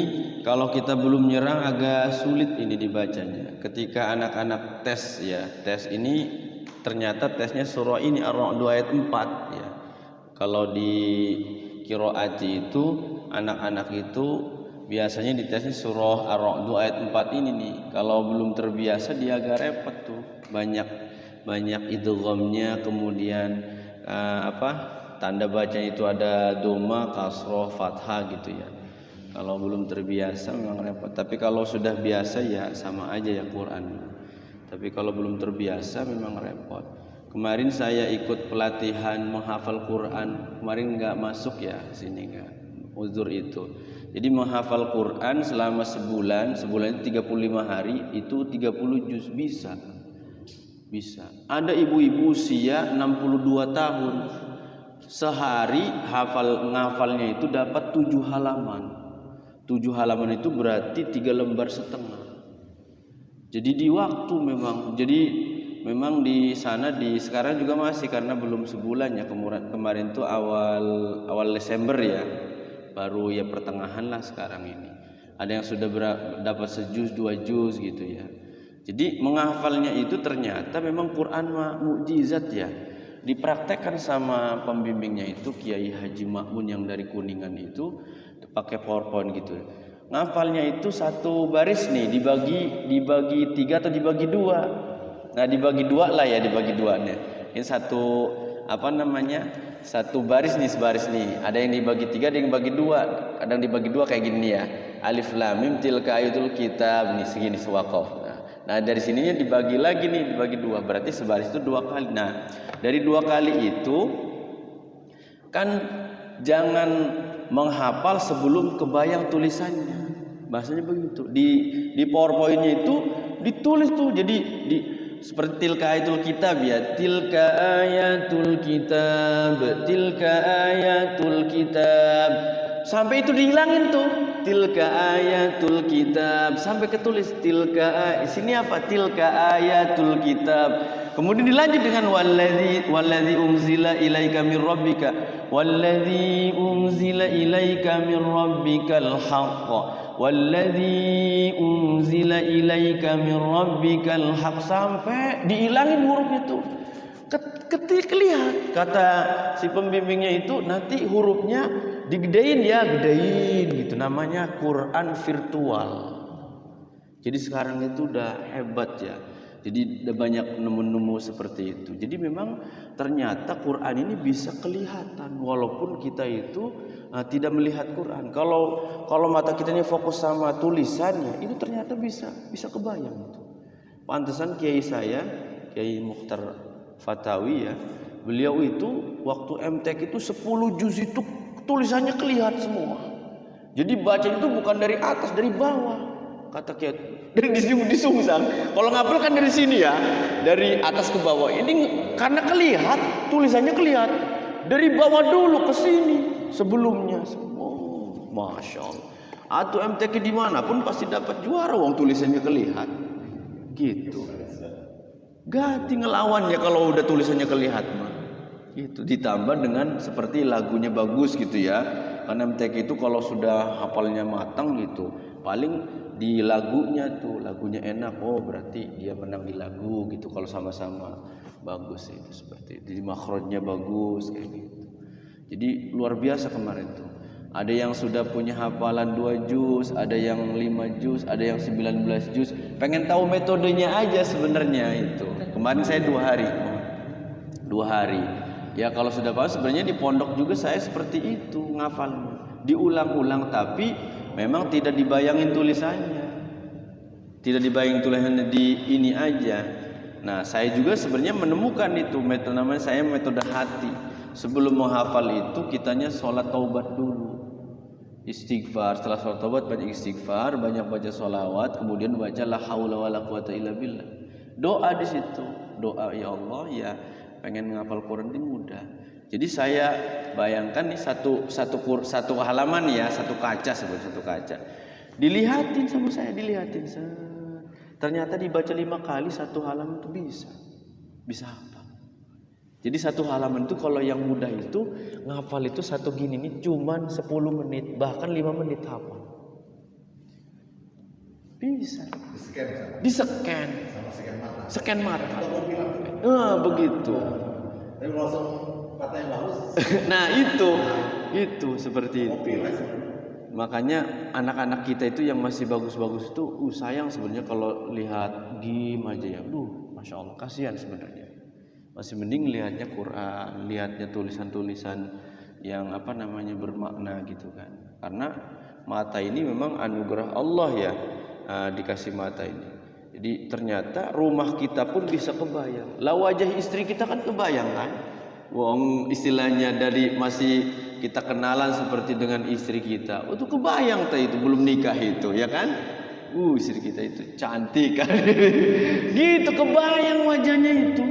kalau kita belum nyerang agak sulit ini dibacanya. Ketika anak-anak tes ya, tes ini ternyata tesnya surah ini Ar-Ra'd 2 ayat 4 ya. Kalau di qiraati itu anak-anak itu biasanya ditesnya surah Ar-Ra'd 2 ayat 4 ini nih. Kalau belum terbiasa dia agak repot tuh. Banyak idghamnya, kemudian tanda bacanya itu ada doma, kasroh, fathah gitu ya. Kalau belum terbiasa memang repot. Tapi kalau sudah biasa ya sama aja ya Quran. Tapi kalau belum terbiasa memang repot. Kemarin saya ikut pelatihan menghafal Quran. Kemarin nggak masuk ya sini nggak. Uzur itu. Jadi menghafal Quran selama sebulan itu 35 hari itu 30 juz bisa. Ada ibu-ibu usia 62 tahun. Sehari ngafalnya itu dapat 7 halaman. 7 halaman itu berarti 3 lembar setengah. Jadi di waktu memang di sana sekarang juga masih karena belum sebulan ya. Kemarin tuh awal Desember ya. Baru ya pertengahan lah sekarang ini. Ada yang sudah dapat sejuz 2 juz gitu ya. Jadi menghafalnya itu ternyata memang Quran mukjizat ya. Dipraktekkan sama pembimbingnya itu Kiai Haji Ma'mun yang dari Kuningan itu pakai PowerPoint gitu. Ngafalnya itu satu baris nih dibagi 3 atau dibagi 2. Nah, dibagi 2 lah ya, dibagi 2-nya. Ini satu baris nih, sebaris nih. Ada yang dibagi 3, ada yang dibagi 2. Kadang dibagi 2 kayak gini ya. Alif lam mim tilka ayatul kitab nih segini sewakaf. Nah, dari sininya dibagi lagi nih, dibagi 2. Berarti sebaris itu 2 kali. Nah, dari 2 kali itu kan jangan menghafal sebelum kebayang tulisannya. Bahasanya begitu. Di PowerPoint-nya itu ditulis tuh. Jadi seperti tilka ayatul kitab ya. Tilka ayatul kitab, tilka ayatul kitab. Sampai itu dihilangin tuh. Tilka ayatul kitab sampai ketulis tilka sini apa tilka ayatul kitab. Kemudian dilanjut dengan wallazi unzila ilaika mir rabbika wallazi unzila ilaika mir rabbikal haqq wallazi unzila ilaika mir rabbikal haqq sampai dihilangin hurufnya tuh. Ketika lihat kata si pembimbingnya itu nanti hurufnya digedein ya, gedein gitu, namanya Quran virtual. Jadi sekarang itu udah hebat ya. Jadi udah banyak nemu-nemu seperti itu. Jadi memang ternyata Quran ini bisa kelihatan walaupun kita itu tidak melihat Quran. Kalau mata kita ini fokus sama tulisannya, itu ternyata bisa kebayang itu. Pantesan kiai saya, Kiai Mukhtar Fatawi ya, beliau itu waktu MTek itu 10 juz itu tulisannya kelihatan semua. Jadi baca itu bukan dari atas, dari bawah. Kata Kiai, dari disungsang. Kalau ngapel kan dari sini ya, dari atas ke bawah. Ini karena kelihatan, tulisannya kelihatan. Dari bawah dulu ke sini sebelumnya. Oh, masya Allah. Atau MTK dimanapun pasti dapat juara, wong tulisannya kelihatan. Gitu. Gak tinggal lawannya kalau udah tulisannya kelihatan mah. Itu ditambah dengan seperti lagunya bagus gitu ya. Karena MTK itu kalau sudah hafalnya matang gitu, paling di lagunya tuh, lagunya enak, oh berarti dia menang di lagu gitu. Kalau sama-sama bagus itu seperti itu. Jadi makhrajnya bagus kayak gitu. Jadi luar biasa kemarin tuh. Ada yang sudah punya hafalan 2 juz, ada yang 5 juz, ada yang 19 juz. Pengen tahu metodenya aja sebenarnya itu. Kemarin saya 2 hari. 2 hari. Ya kalau sudah paham sebenarnya di pondok juga saya seperti itu ngafalnya. Diulang-ulang tapi memang tidak dibayangin tulisannya. Tidak dibayangin tulisannya di ini aja. Nah, saya juga sebenarnya menemukan itu metode, namanya saya metode hati. Sebelum menghafal itu kitanya sholat taubat dulu. Istighfar, setelah sholat taubat banyak istighfar, banyak baca sholawat, kemudian baca la haula wala quwata illa billah. Doa di situ. Doa ya Allah ya pengen menghafal Quran ini mudah. Jadi saya bayangkan nih satu halaman ya, satu kaca sebut satu kaca. Dilihatin sama saya, dilihatin. Ternyata dibaca 5 kali satu halaman itu bisa apa? Jadi satu halaman itu kalau yang mudah itu ngafal itu satu gini nih cuman 10 menit bahkan 5 menit hafal. Bisa. Di scan. Sama scan mata. Begitu. Tapi langsung kata yang bagus. Nah itu seperti itu. Makanya anak-anak kita itu yang masih bagus-bagus itu sayang sebenarnya kalau lihat game aja ya. Masya Allah kasihan sebenarnya. Masih mending lihatnya Quran, lihatnya tulisan-tulisan yang bermakna gitu kan. Karena mata ini memang anugerah Allah ya, dikasih mata ini. Jadi ternyata rumah kita pun bisa kebayang. Lah wajah istri kita kan kebayang kan. Wong istilahnya dari masih kita kenalan seperti dengan istri kita. Itu kebayang itu belum nikah itu ya kan. Istri kita itu cantik kan. Gitu kebayang wajahnya itu.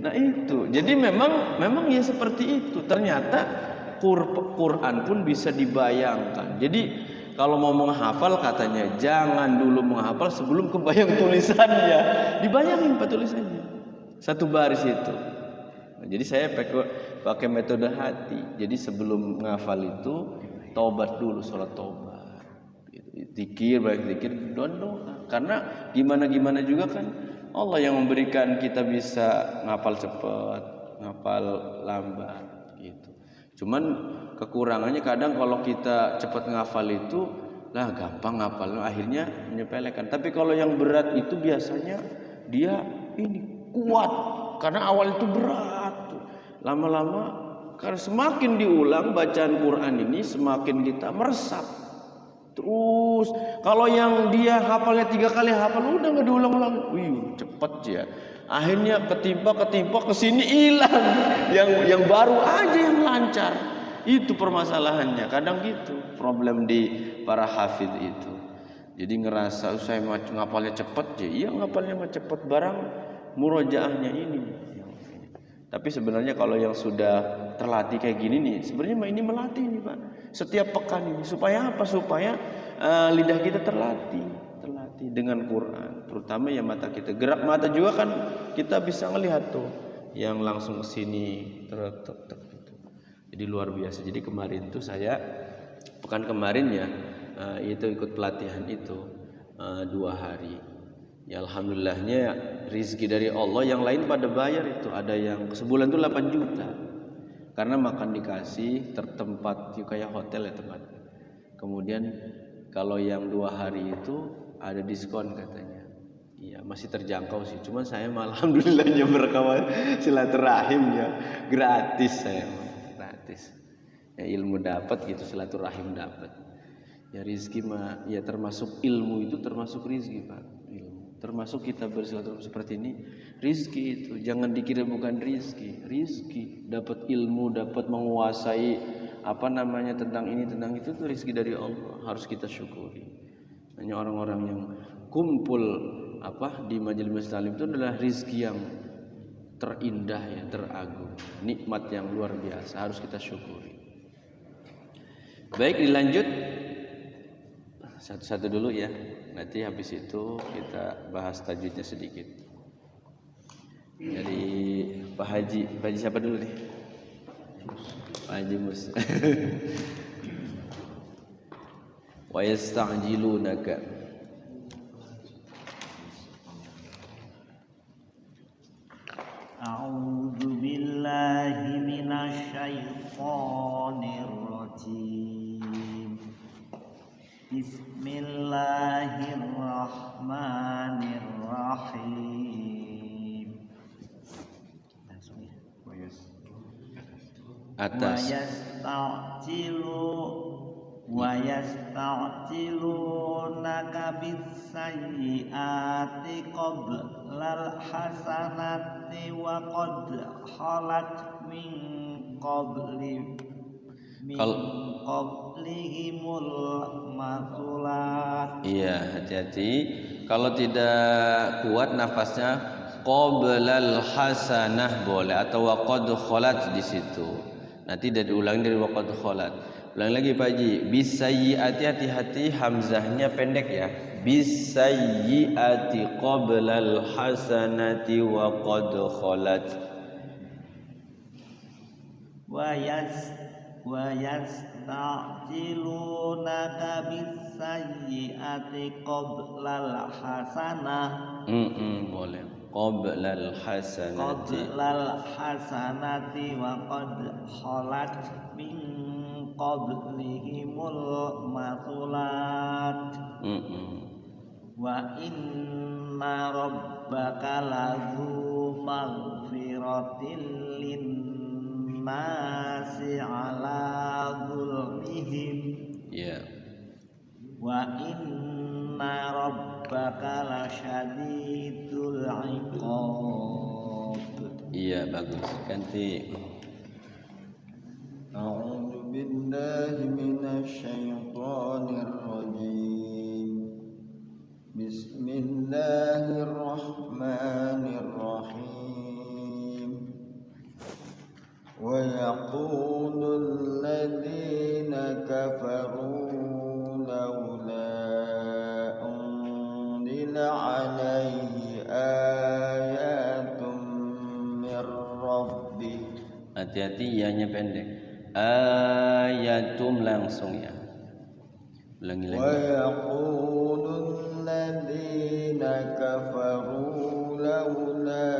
Nah itu. Jadi memang ya seperti itu. Ternyata Quran pun bisa dibayangkan. Jadi kalau mau menghafal katanya jangan dulu menghafal sebelum kebayang tulisannya. Dibayangin Pak tulisannya. Satu baris itu. Nah, jadi saya pakai metode hati. Jadi sebelum menghafal itu taubat dulu, sholat taubat. Zikir, baik zikir, doa. Karena gimana juga kan Allah yang memberikan kita bisa ngafal cepat, ngafal lambat gitu. Cuman kekurangannya kadang kalau kita cepat ngafal itu lah gampang ngafalnya akhirnya menyepelekan. Tapi kalau yang berat itu biasanya dia ini kuat karena awal itu berat. Lama-lama karena semakin diulang bacaan Quran ini semakin kita meresap. Terus kalau yang dia hafalnya 3 kali hafal udah nggak diulang-ulang, cepet ya. Akhirnya ketimpa kesini hilang, yang baru aja yang lancar. Itu permasalahannya. Kadang gitu problem di para hafidh itu. Jadi ngerasa saya ngapalnya cepet ya, iya ngapalnya mah cepet barang murojaahnya ini. Tapi sebenarnya kalau yang sudah terlatih kayak gini nih, sebenarnya ini melatih nih Pak. Setiap pekan ini supaya apa? Supaya lidah kita terlatih dengan Quran. Terutama ya mata kita. Gerak mata juga kan kita bisa ngelihat tuh yang langsung ke sini gitu. Jadi luar biasa. Jadi kemarin tuh saya pekan kemarin ya itu ikut pelatihan itu 2 hari. Ya alhamdulillahnya rizki dari Allah, yang lain pada bayar itu. Ada yang sebulan tuh 8 juta. Karena makan dikasih, tertempat kayak hotel ya teman. Kemudian kalau yang 2 hari itu ada diskon katanya. Iya, masih terjangkau sih. Cuman saya malah alhamdulillahnya berkawan silaturahim ya gratis saya. Gratis. Ya ilmu dapat gitu, silaturahim dapat. Ya rizki mah ya termasuk ilmu itu termasuk rizki Pak. Ilmu. Termasuk kita bersilaturahim seperti ini rizki itu. Jangan dikira bukan rizki. Rizki dapat ilmu, dapat menguasai tentang ini tentang itu tuh rizki dari Allah, harus kita syukuri. Hanya orang-orang yang kumpul di majelis taklim itu adalah rizki yang terindah ya, teragung, nikmat yang luar biasa, harus kita syukuri. Baik, dilanjut satu-satu dulu ya, nanti habis itu kita bahas tajwidnya sedikit. Jadi Pak Haji siapa dulu nih? Pak Haji Mus. Wa yasta'jilunaka. A'udzu billahi minasy syaithanir rajim. Bismillahirrahmanirrahim. Atas. Wa yasta'jilunaka bis-sayyi'ati qablal hasanati wa qad khalat min qablihimul masulat. Iya, hati-hati. Kalau tidak kuat nafasnya qablal hasanah boleh atau wa qad khalat di situ. Nanti diulangi dari wa qad khalat. Ulang lagi Pak Haji. Bisayyi'ati, hati-hati hamzahnya pendek ya. Bisayyi'ati qablal hasanati wa qad khalat. Wa yasta'jilunaka bis-sayyi'ati qablal hasanah. Boleh. Qablal hasanati wa qad khalat min qablihimul masulat. Wa inna rabbaka ladzu maghfiratin linnasi ala dzulmihim. Wa inna rabbaka lasyadidul iqab. Iya, bagus. Ganti. A'udzu billahi minasy syaithanir rajim. Bismillahirrahmanirrahim. Wa yaqulul ladzina kafaru laula unzila alaihi ayatun mir rabbih. Hati-hati ianya pendek. Ayatum langsung ya. Ulangi lagi. Wa yaqulul ladzina kafaru laula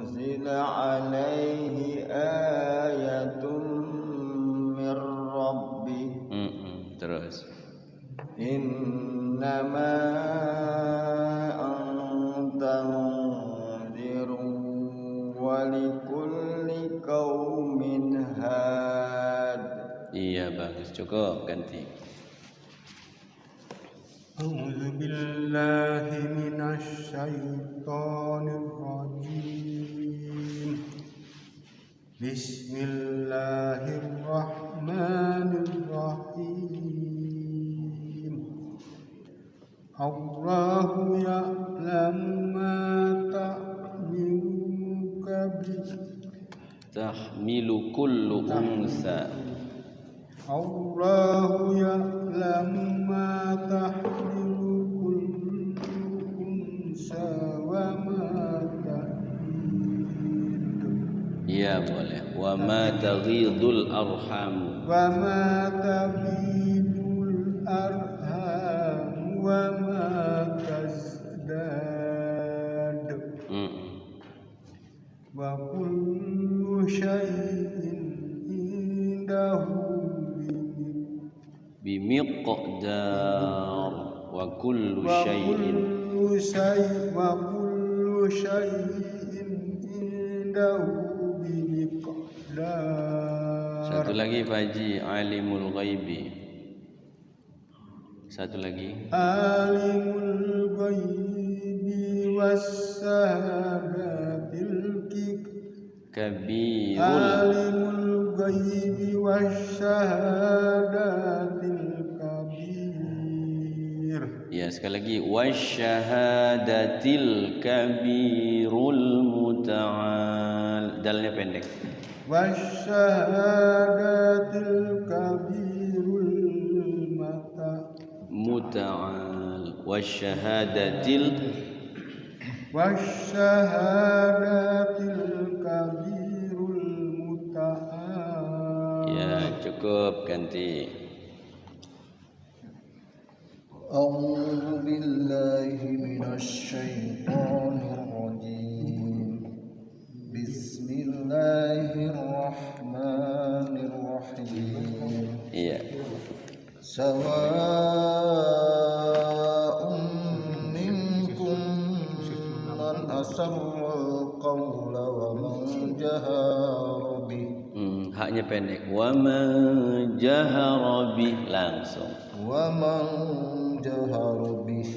unzila alaihi ayatun mir rabbih. Terus. Innama anta munzirun wa likulli qaumin had. Iya, bagus. Cukup, ganti. A'udzu billahi minasy syaithanir rajim. Bismillahirrahmanirrahim. Allahu ya'lamu ma tahmilu kullu unsa. Allahu ya'lamu ma tahmilu kullu unsa wa ma taghiddu. Iya, boleh. Wa ma taghidul arham. Wa ma taghidul arham wa ma tazdad. Wa kullu syai'in indahu bimiqdar. wa kullu syai'in indahu bimiqdar. Satu lagi Pak Haji, alimul ghaibi. Satu lagi, alimul ghaibi wasyahadatil kabirul. alimul ghaibi wasyahadatil kabir. Ya, sekali lagi, wasyahadatil kabirul muta'al. Dalnya pendek. Wasyahadatil kabirul muta'al. wasyahadatil kabirul muta'al. Ya, cukup, ganti. A'udzu billahi minasy syaithanir rajim. Bismillahirrahmanirrahim. Iya. Sawa'un minkum man asarral qawla wa man jahara bih. Haknya pendek. Wa man jahara bih, langsung. Wa man jahara bih.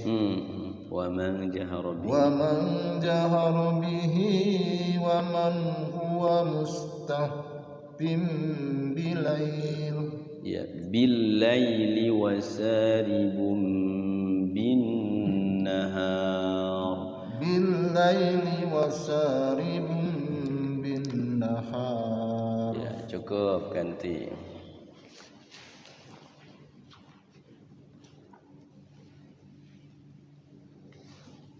Wa man jahara bih. Wa man jahara bihi wa man huwa mustahbim bilail. Ya, billaili wasaribun bin nahar. Billaili wasaribun bin nahar. Ya, cukup, ganti.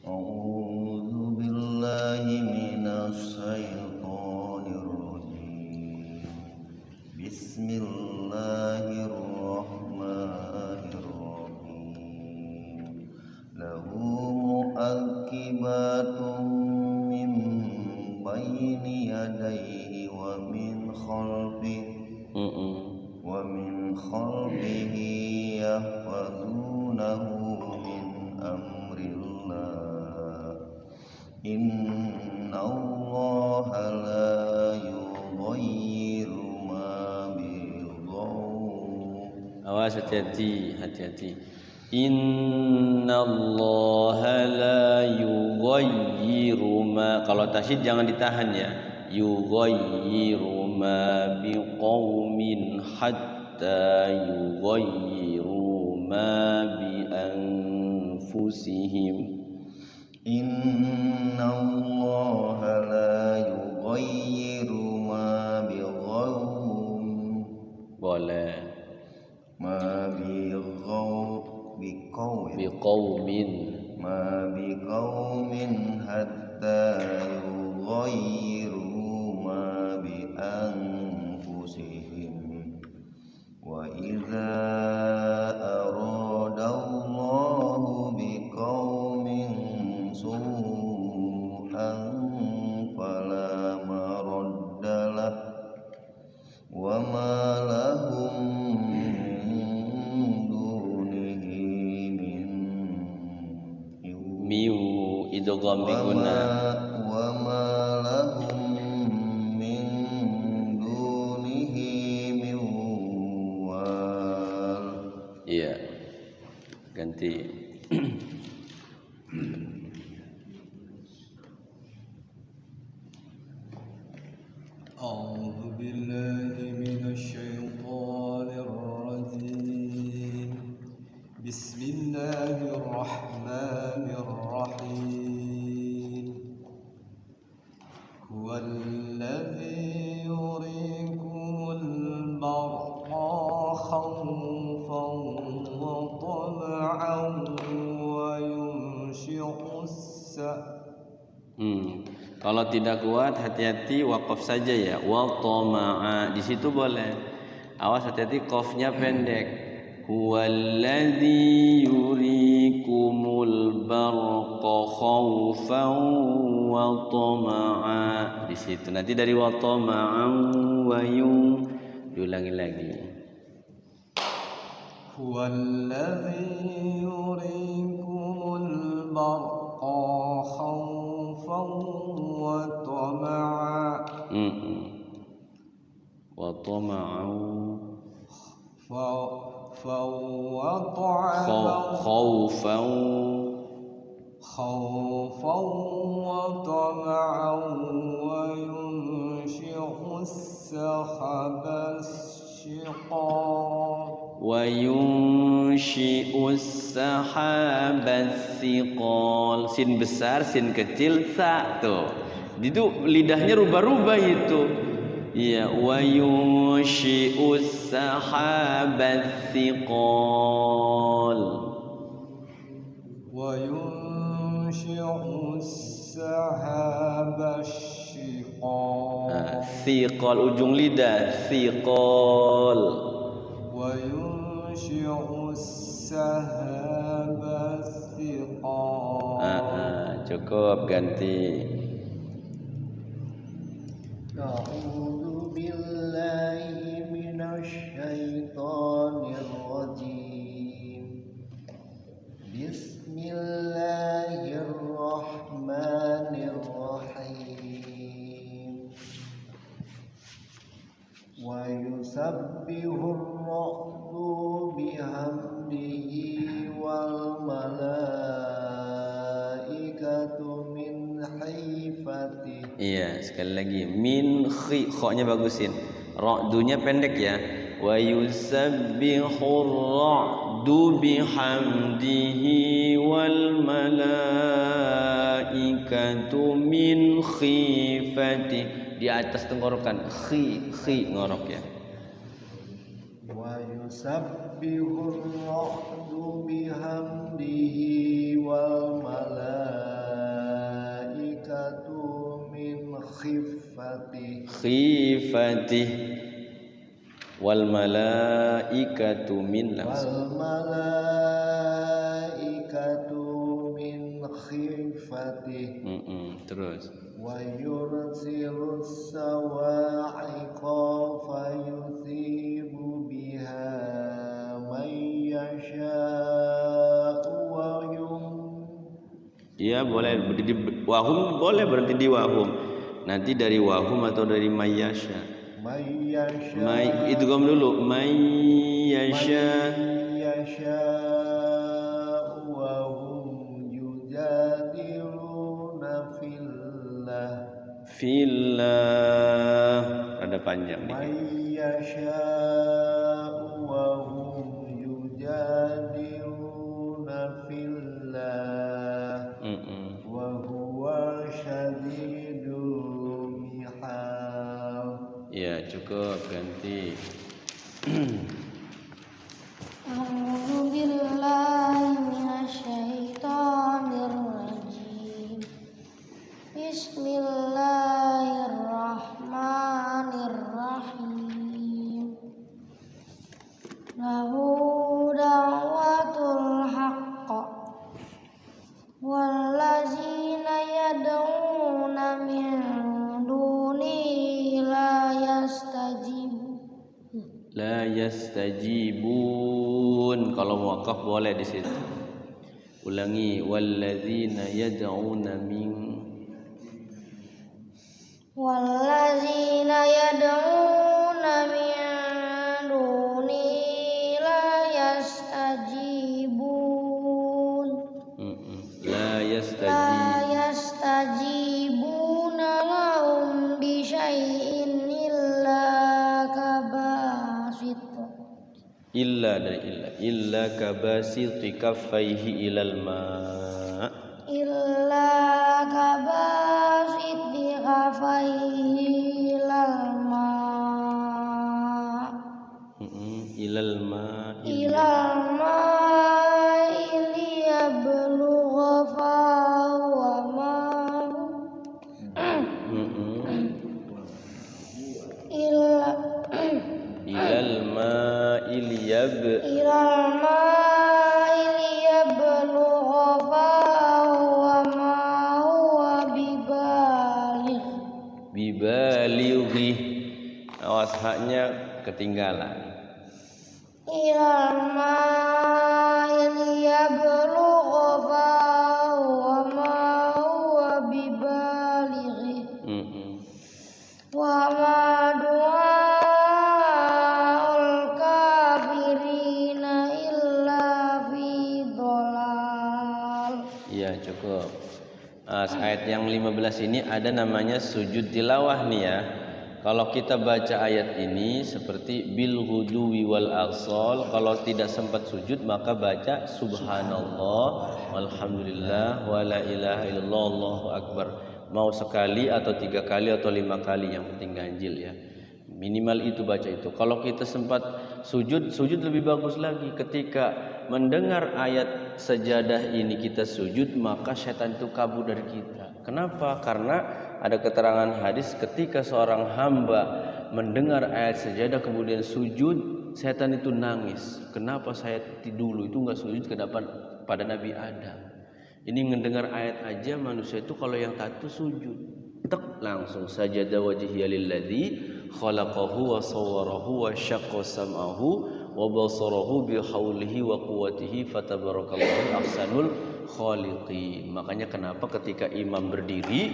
A'udzu billahi minasy syaithanir rajim. Bismillahirrahmanirrahim. Lahu mu'aqibatun min baini yadayhi wa min khalfihi wa min khalfihi yahfazunahu min amrillah. Inna Allaha la yughayyiru ma biqawmin. Awas, hati-hati. Inna Allaha la yughayyiru ma. Kalau tasyid jangan ditahan ya. Yughayyiru ma biqaumin hatta yughayyiru ma bi anfusihim. Inna Allaha la yughayyiru ma biqawmin. Boleh. Ma Biqaumin. Ma biqaumin hatta yughayyiru ma bi anfusihim. Wa idza aradallahu biqaumin su'an fala maraddalah wa ma lahum min dunihi min Miu idgham bi gunnah. wa ma lahum min dunihi min wal. Iya. Ganti. A'udzu billahi minasy syaithanir rajim. Bismillahirrahmanirrahim. Huwallazi yuriikumul barqa khawfan wa tama'an wa yunshi'us Kalau tidak kuat, hati-hati waqaf saja ya. Wa tama'a, di situ boleh. Awas, hati-hati qafnya pendek. Huwallazi yuriikumul barqa khaufan wa tama'a. Di situ. Nanti dari wa tama'an wa diulangi lagi. Huwallazi yuriikumul khaufan وطمعا وينشئ السحاب الثقال sin besar sin kecil sa tuh itu lidahnya rubah-rubah itu ya wa yunshi'us sahabats thiqal thiqal ujung lidah thiqal cukup ganti. A'udzu billahi minasy syaithanir rajim. Bismillahirrahmanirrahim. Wa yusabbihur ra'du bihamdihi wal malaikatu min haifati. Iya, sekali lagi min kha-nya bagusin. Ra'dunya pendek ya. Wa yusabbihur ra'du bihamdihi wal malaikatu min khifati. Di atas tenggorokan khi ngorok ya. Wa yusabbihur ra'du bihamdihi wal malaikatu min khifati wal malaikatu min khifati terus wa yursilus sawa'iqa fayusibu biha may yasha'u wa ya boleh di wahum, boleh berhenti di wahum. Nanti dari wahum atau dari mayyasha. Itu gom dulu. Mayyasha wa hum yujadiluna fillah. Ada panjang nih. Mayyasha wa hum yujadiluna fillah. Wa huwa syadidul mihal. Ya cukup ganti. A'udzu billahi minasyaitonir rajim. Bismillahirrahmanirrahim. Lahu da'watul haqq wallazina yad'una min dunihi la yastajibun. Kalau muwaqqaf boleh di situ. Ulangi, wallazina yad'una min dunihi la yastajibun. La yastajibuna lahum bi syai'in illa kabasiti kaffaihi ilal ma illa kabasiti kaffaihi ilal ma liyablugha fahuwa ma'hu ilal ma'il yablugha fahuwa ma'huwa bibalighi. Awas haknya ketinggalan. Ilal ma'il yablugha fahuwa ma'huwa bibalighi. Wa ma du'aul kafirina illa fi Iya cukup. Ayat yang 15 ini ada namanya sujud tilawah nih ya. Kalau kita baca ayat ini seperti bil ghuduwi wal asal, kalau tidak sempat sujud maka baca subhanallah walhamdulillah wala ilaha illallah allahu akbar. Mau sekali atau 3 kali atau 5 kali, yang penting ganjil ya. Minimal itu baca itu. Kalau kita sempat sujud lebih bagus lagi. Ketika mendengar ayat sajadah ini kita sujud, maka setan itu kabur dari kita. Kenapa? Karena ada keterangan hadis ketika seorang hamba mendengar ayat sajadah kemudian sujud, setan itu nangis. Kenapa saya dulu itu enggak sujud ke depan pada Nabi Adam? Ini mendengar ayat aja manusia itu kalau yang taat itu sujud. Tek langsung sajada wajhiya lilladzi khalaqahu wa sawwarahu wa syaqqa sam'ahu wa basarahu bi haulihi wa quwwatihi fatabarakallahu ahsanul khaliqin. Makanya kenapa ketika imam berdiri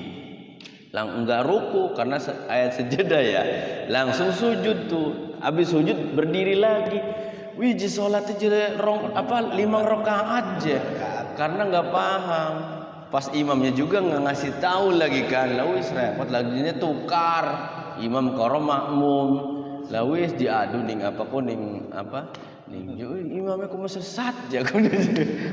enggak ruku karena ayat sejadah ya, langsung sujud tuh. Habis sujud berdiri lagi. Wiji salatnya jadi 5 rakaat aja. Karena enggak paham. Pas imamnya juga nggak ngasih tahu lagi kan, lawis repot laginya tukar imam karo makmum, lawis diadu ning apa kuning apa ning imamnya kok sesat ya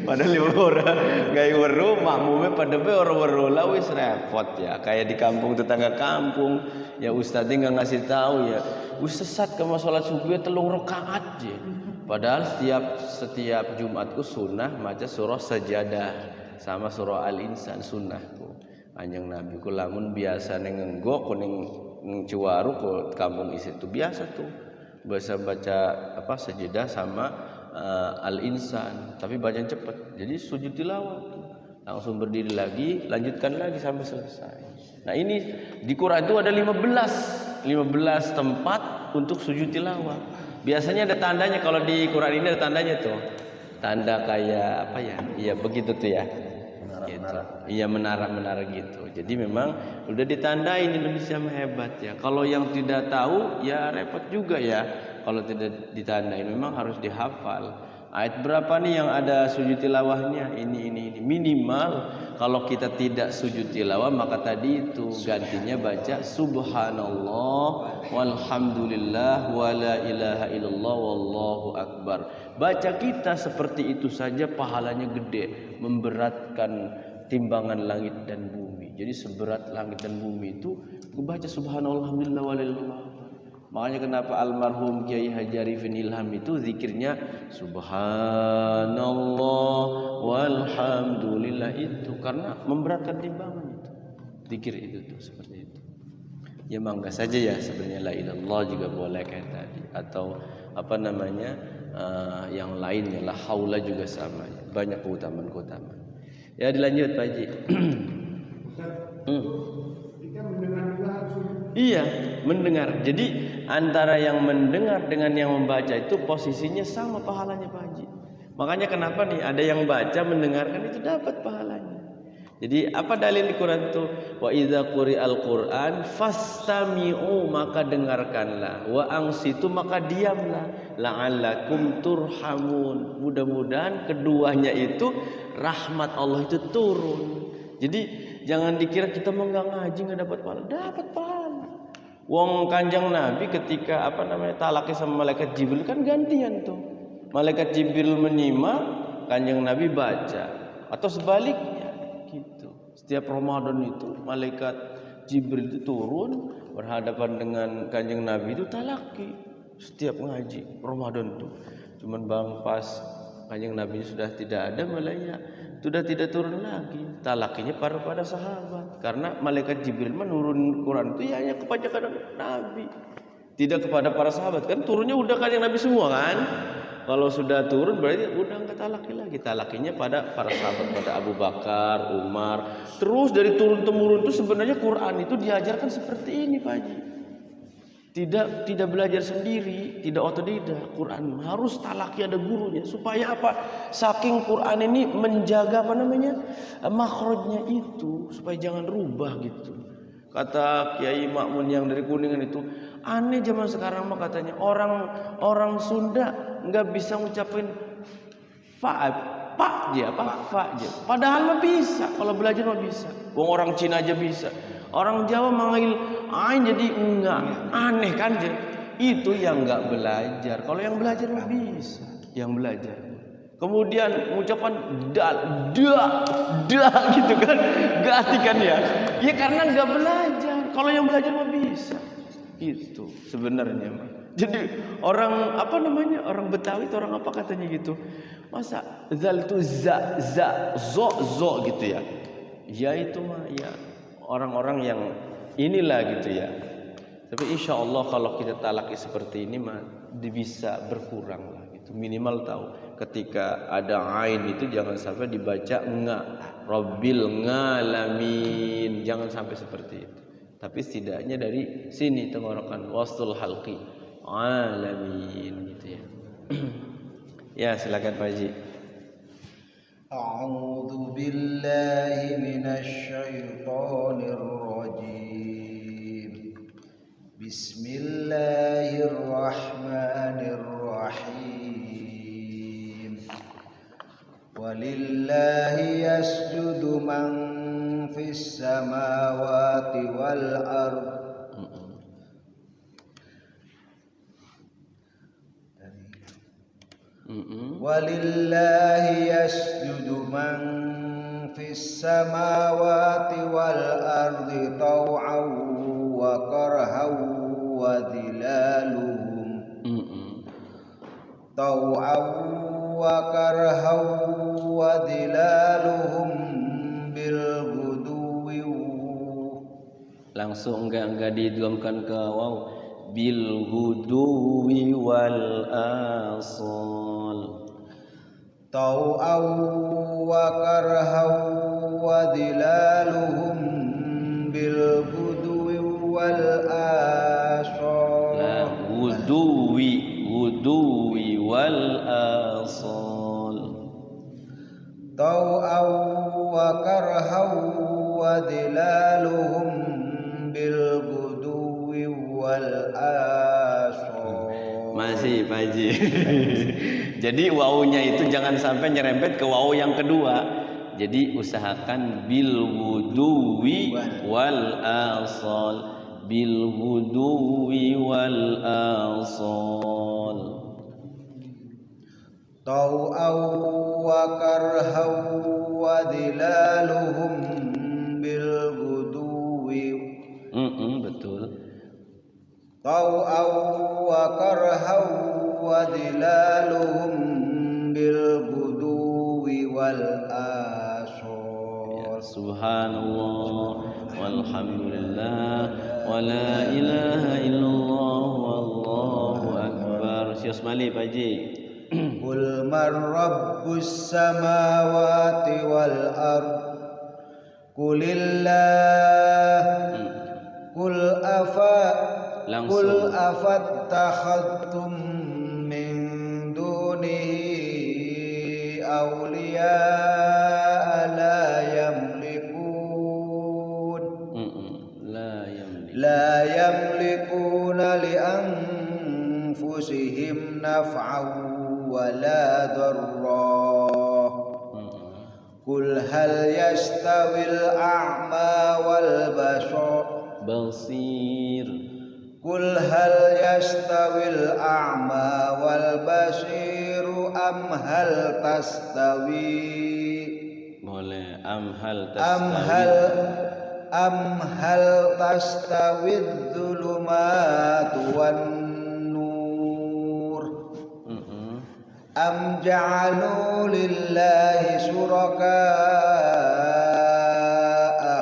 padahal 5 orang gak weru makmumnya pada be orang weru, lawis repot ya. Kayak di kampung tetangga kampung ya, ustadznya nggak ngasih tahu ya, sesat kamu sholat subuh 3 rakaat ya. Padahal setiap Jumatku sunnah baca surah sajadah sama surah Al-Insan sunnahku anjing Nabi ku, lamun biasa nenggok kuning Ciwaru ku kampung isi itu biasa tuh baca apa sajadah sama Al-Insan, tapi bacaan cepet jadi sujud tilawah tuh. Langsung berdiri lagi, lanjutkan lagi sampai selesai. Nah ini di Quran itu ada 15 tempat untuk sujud tilawah. Biasanya ada tandanya, kalau di Quran ini ada tandanya tuh, tanda kayak apa ya, iya begitu tuh ya. Gitu. Iya menara gitu. Jadi memang udah ditandain, Indonesia hebat ya. Kalau yang tidak tahu ya repot juga ya. Kalau tidak ditandain memang harus dihafal. Ayat berapa nih yang ada sujud tilawahnya? Ini minimal. Kalau kita tidak sujud tilawah maka tadi itu gantinya baca subhanallah walhamdulillah wala ilaha illallah wallahu akbar. Baca kita seperti itu saja pahalanya gede, memberatkan timbangan langit dan bumi. Jadi seberat langit dan bumi itu baca subhanallah alhamdulillah wala ilaha illallah. Makanya kenapa almarhum Kiai Haji Arifin Ilham itu zikirnya subhanallah walhamdulillah, itu karena memberatkan timbangan itu. Zikir itu tuh seperti itu. Ya mangga saja ya sebenarnya la ilallah juga boleh kayak tadi, atau apa namanya yang lainnya la haula juga sama. Banyak keutamaan. Ya dilanjut Pak Haji. Iya, mendengar. Jadi antara yang mendengar dengan yang membaca itu posisinya sama pahalanya Pak Haji. Makanya kenapa nih ada yang baca mendengarkan itu dapat pahalanya. Jadi apa dalil di Quran itu? Wa idza quri'al Qur'an fastami'u, maka dengarkanlah, wa ansitu, maka diamlah, la'allakum turhamun. Mudah-mudahan keduanya itu rahmat Allah itu turun. Jadi jangan dikira kita mau nggak ngaji nggak dapat pahala, dapat pahala. Wong Kanjeng Nabi ketika apa namanya talaki sama malaikat Jibril kan gantian tuh. Malaikat Jibril menyimak, Kanjeng Nabi baca, atau sebaliknya gitu. Setiap Ramadan itu malaikat Jibril itu turun berhadapan dengan Kanjeng Nabi itu talaki setiap ngaji Ramadan tuh. Cuman bang pas Kanjeng Nabi sudah tidak ada, malaikat sudah tidak turun lagi, talakinya pada sahabat. Karena malaikat Jibril menurun Quran itu ya hanya kepada Nabi, tidak kepada para sahabat. Kan turunnya udah Kanjeng Nabi semua kan. Kalau sudah turun berarti udah enggak talaki lagi, talakinya pada para sahabat, pada Abu Bakar, Umar. Terus dari turun temurun itu sebenarnya Quran itu diajarkan seperti ini Pak Haji. Tidak belajar sendiri, tidak otodidak. Quran harus talaki, ada gurunya. Supaya apa? Saking Quran ini menjaga apa namanya makhrajnya itu, supaya jangan rubah gitu. Kata Kiai Makmun yang dari Kuningan itu, aneh zaman sekarang mah katanya orang Sunda nggak bisa ngucapin fa Pak aja. Padahal mah bisa, kalau belajar mah bisa. Wong orang Cina aja bisa. Orang Jawa manggil ain jadi enggak. Aneh kan je. Itu yang enggak belajar. Kalau yang belajar mah bisa. Yang belajar. Kemudian ucapan da gitu kan. Ganti kan ya. Ya karena enggak belajar. Kalau yang belajar mah bisa. Itu sebenarnya mah. Jadi orang orang Betawi itu orang apa katanya gitu. Masa zal tu za zo gitu ya. Ya itu mah ya orang-orang yang inilah gitu ya. Tapi insya Allah kalau kita talaki seperti ini mah bisa berkurang lah gitu. Minimal tahu ketika ada ain itu jangan sampai dibaca nga, Rabbil ngalamin, jangan sampai seperti itu. Tapi setidaknya dari sini tenggorokan wastul halqi alamin gitu ya. Ya silakan Pak Haji. A'udzu billahi minasy syaithanir rajim. Bismillahirrahmanirrahim. Walillahi yasjudu man fis samawati wal ardh. Walillahi yasjudu man fis samawati wal ardi taw'an wa karhan wa dhilaluhum taw'an wa karhan wa dhilaluhum bil ghuduwi. Langsung enggak diidghamkan ke waw. Bil ghuduwi wal asal taw'an wa karhan wa dhilaluhum bil ghuduwi wal asal. Nah, ghuduwi wal asal taw'an wa karhan wa dhilaluhum bil ghuduwi wal asal. Masih Pak Haji. Jadi wawunya itu jangan sampai nyerempet ke wawu yang kedua. Jadi usahakan bil wuduwi wal asal, bil wuduwi wal asal. Taw'an wa karhan wa dhilaluhum bil ghuduwi. Betul. Taw'an wa karhan wa dhilaluhum bil ghuduwi wal asal. Ya, subhanallah walhamdulillah wa la ilaha illallah wallahu akbar. Sios Mali Pak Haji. Qul man rabbus samawati wal ard. Qulillah. Qul afattakhadtum min dunihi awliya la yamlikun la yamlikuna li anfusihim naf'an wa la darra. Qul hal yastawil a'ma wal basir. Qul hal yastawil a'ma wal basiru am hal tastawi. Boleh am hal tastawi dhulumatu wan nur. Am ja'alu lillahi syuraka'a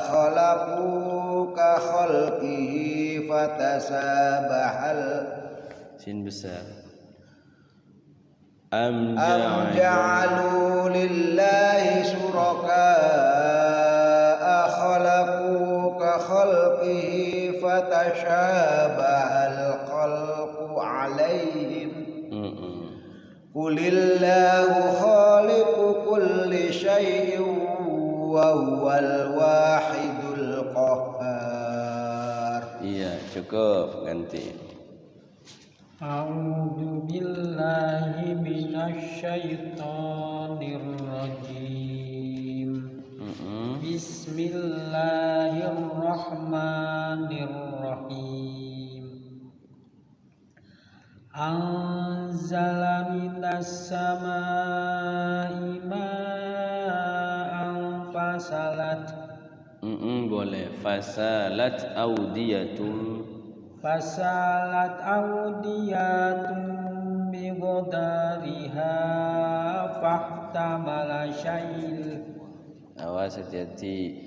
khalaqu ka khalqihi fatasabahal. Sin besar. Am ja'alu lillahi syuraka'a khalaqu ka khalqihi fatashabahal khalqu alaihim. Qulillahu khaliqu kulli syai'in wa huwal wahidul qahhar. Iya, cukup ganti. A'udzu billahi minasyaitonir rajim. Bismillahirrahmanirrahim. Anzala minas samaa'i ma'an fasalat. Boleh. Fasalat audiyatun. Fasalat audiyatun biqadariha fahtamala syail. Awas, hati-hati.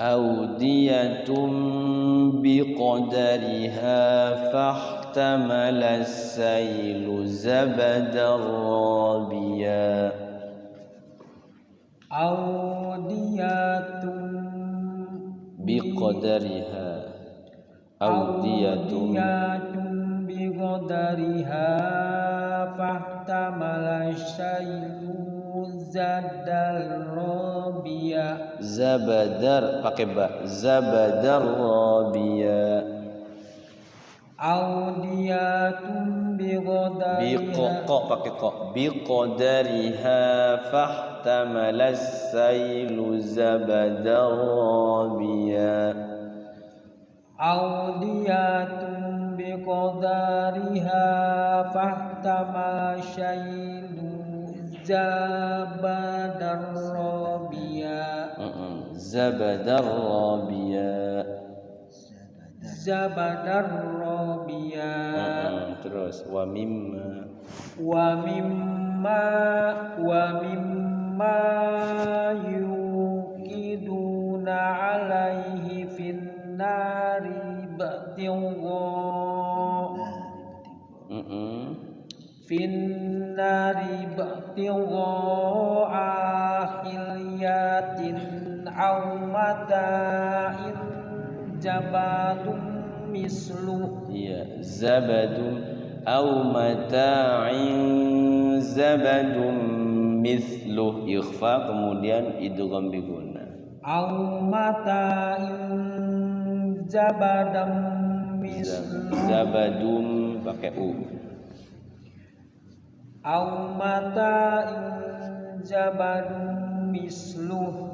Audiyatun biqadariha fahtamala sailu zabadar rabiya. Audiyatun Biqadariha. Audiyatun biqadariha fahtamala syailu zadal rabiya. Zabadar pakai ba. Zabadar rabiya. Audiyatun biqadariha. Biqo pakai ko. Biqadariha fahtamala sailu zabadar rabiya. Audiyatun biqadariha fahtamala syailu zabadar rabiya. Zabadar rabiya. Zabadar rabiya. Terus wa mimma yuqiduna alaihi finnari ba'tigha ahiliyatin aw mata'in zabadum misluh. Iya, zabadum aw mata'in zabadum mithluh. Ikhfa kemudian idgham bi gunnah. Aw mata'in zabadam misluh. Zabadum pakai u. Aw mata'in zabadum misluh.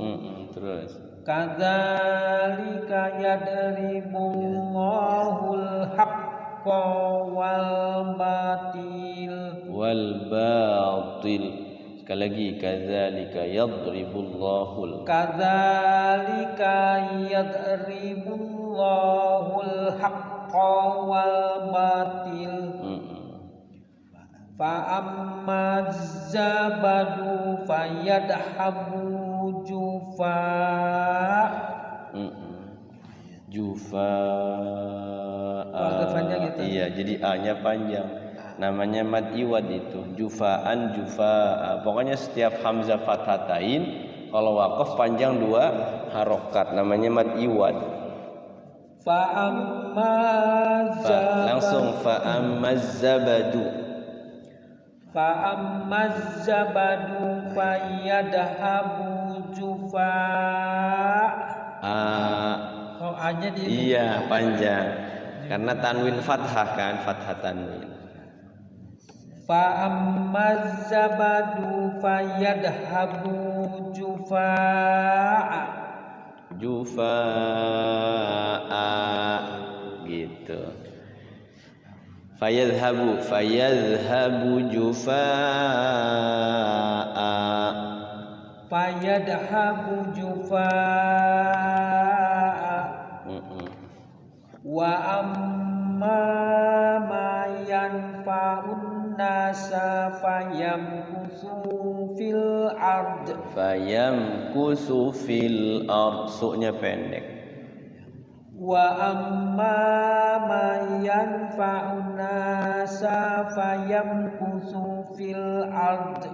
Terus kadzalika yadribullahul haqqa wal batil. Sekali lagi, kadzalika yadribullahul. Kadzalika yadribullahul haqqa wal batil. Fa amma zabadu fayadhabu jufa. Iya, jadi A-nya panjang. Namanya mad iwad itu. Jufaan, jufa. Pokoknya setiap hamzah fathatain kalau waqaf panjang 2 harokat. Namanya mad iwad. Fa amma zabadu. Langsung fa amma zabadu. Fa amma zabadu fayadhabu jufa. Oh, A-nya di. Iya, panjang. Karena tanwin fathah kan, fathah tanwin. Fa amma zabadu fayadhabu jufaa. Gitu. Fayadhabu jufaa. Fayadhabu jufaa. Wa amma ma yanfa'un nasa fayamkusu fil ard. Fayamkusu fil ard. Su-nya pendek. Wa amma ma yanfa'un nasa fayamkusu fil ard.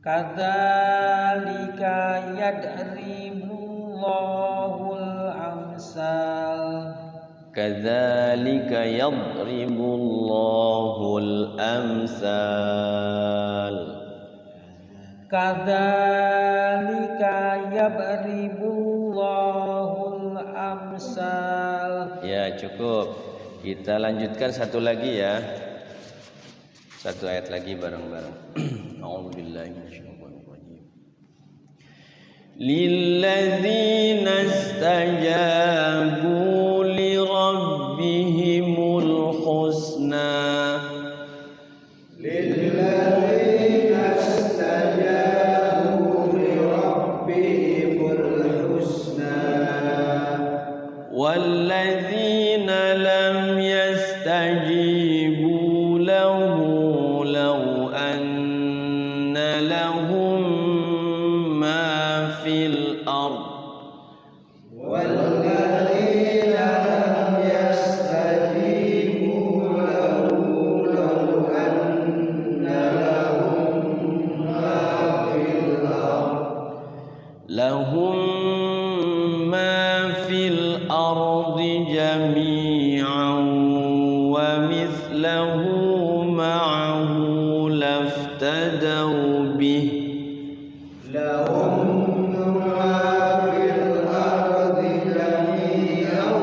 Kadzalika yadribullahul amsal. Kadzalika yadribullahul amsal. Kadzalika yadribullahul amsal. Ya, cukup. Kita lanjutkan satu lagi ya. Satu ayat lagi bareng-bareng. A'udzubillahi minasyaitonir rajim. Lilladzina istajabu li rabbihimul husna. Lilladzina istajabu li rabbihimul husna. Walladzina lam yastajibu lahu law anna lahum ma fil ard. Walladzina lam yastajibu lahu law anna lahum ma fil ard. Lahum ma fil ardi jami'an wa mithlahu ma'ahu laftadaw bih. Lahum ma fil ardi jami'an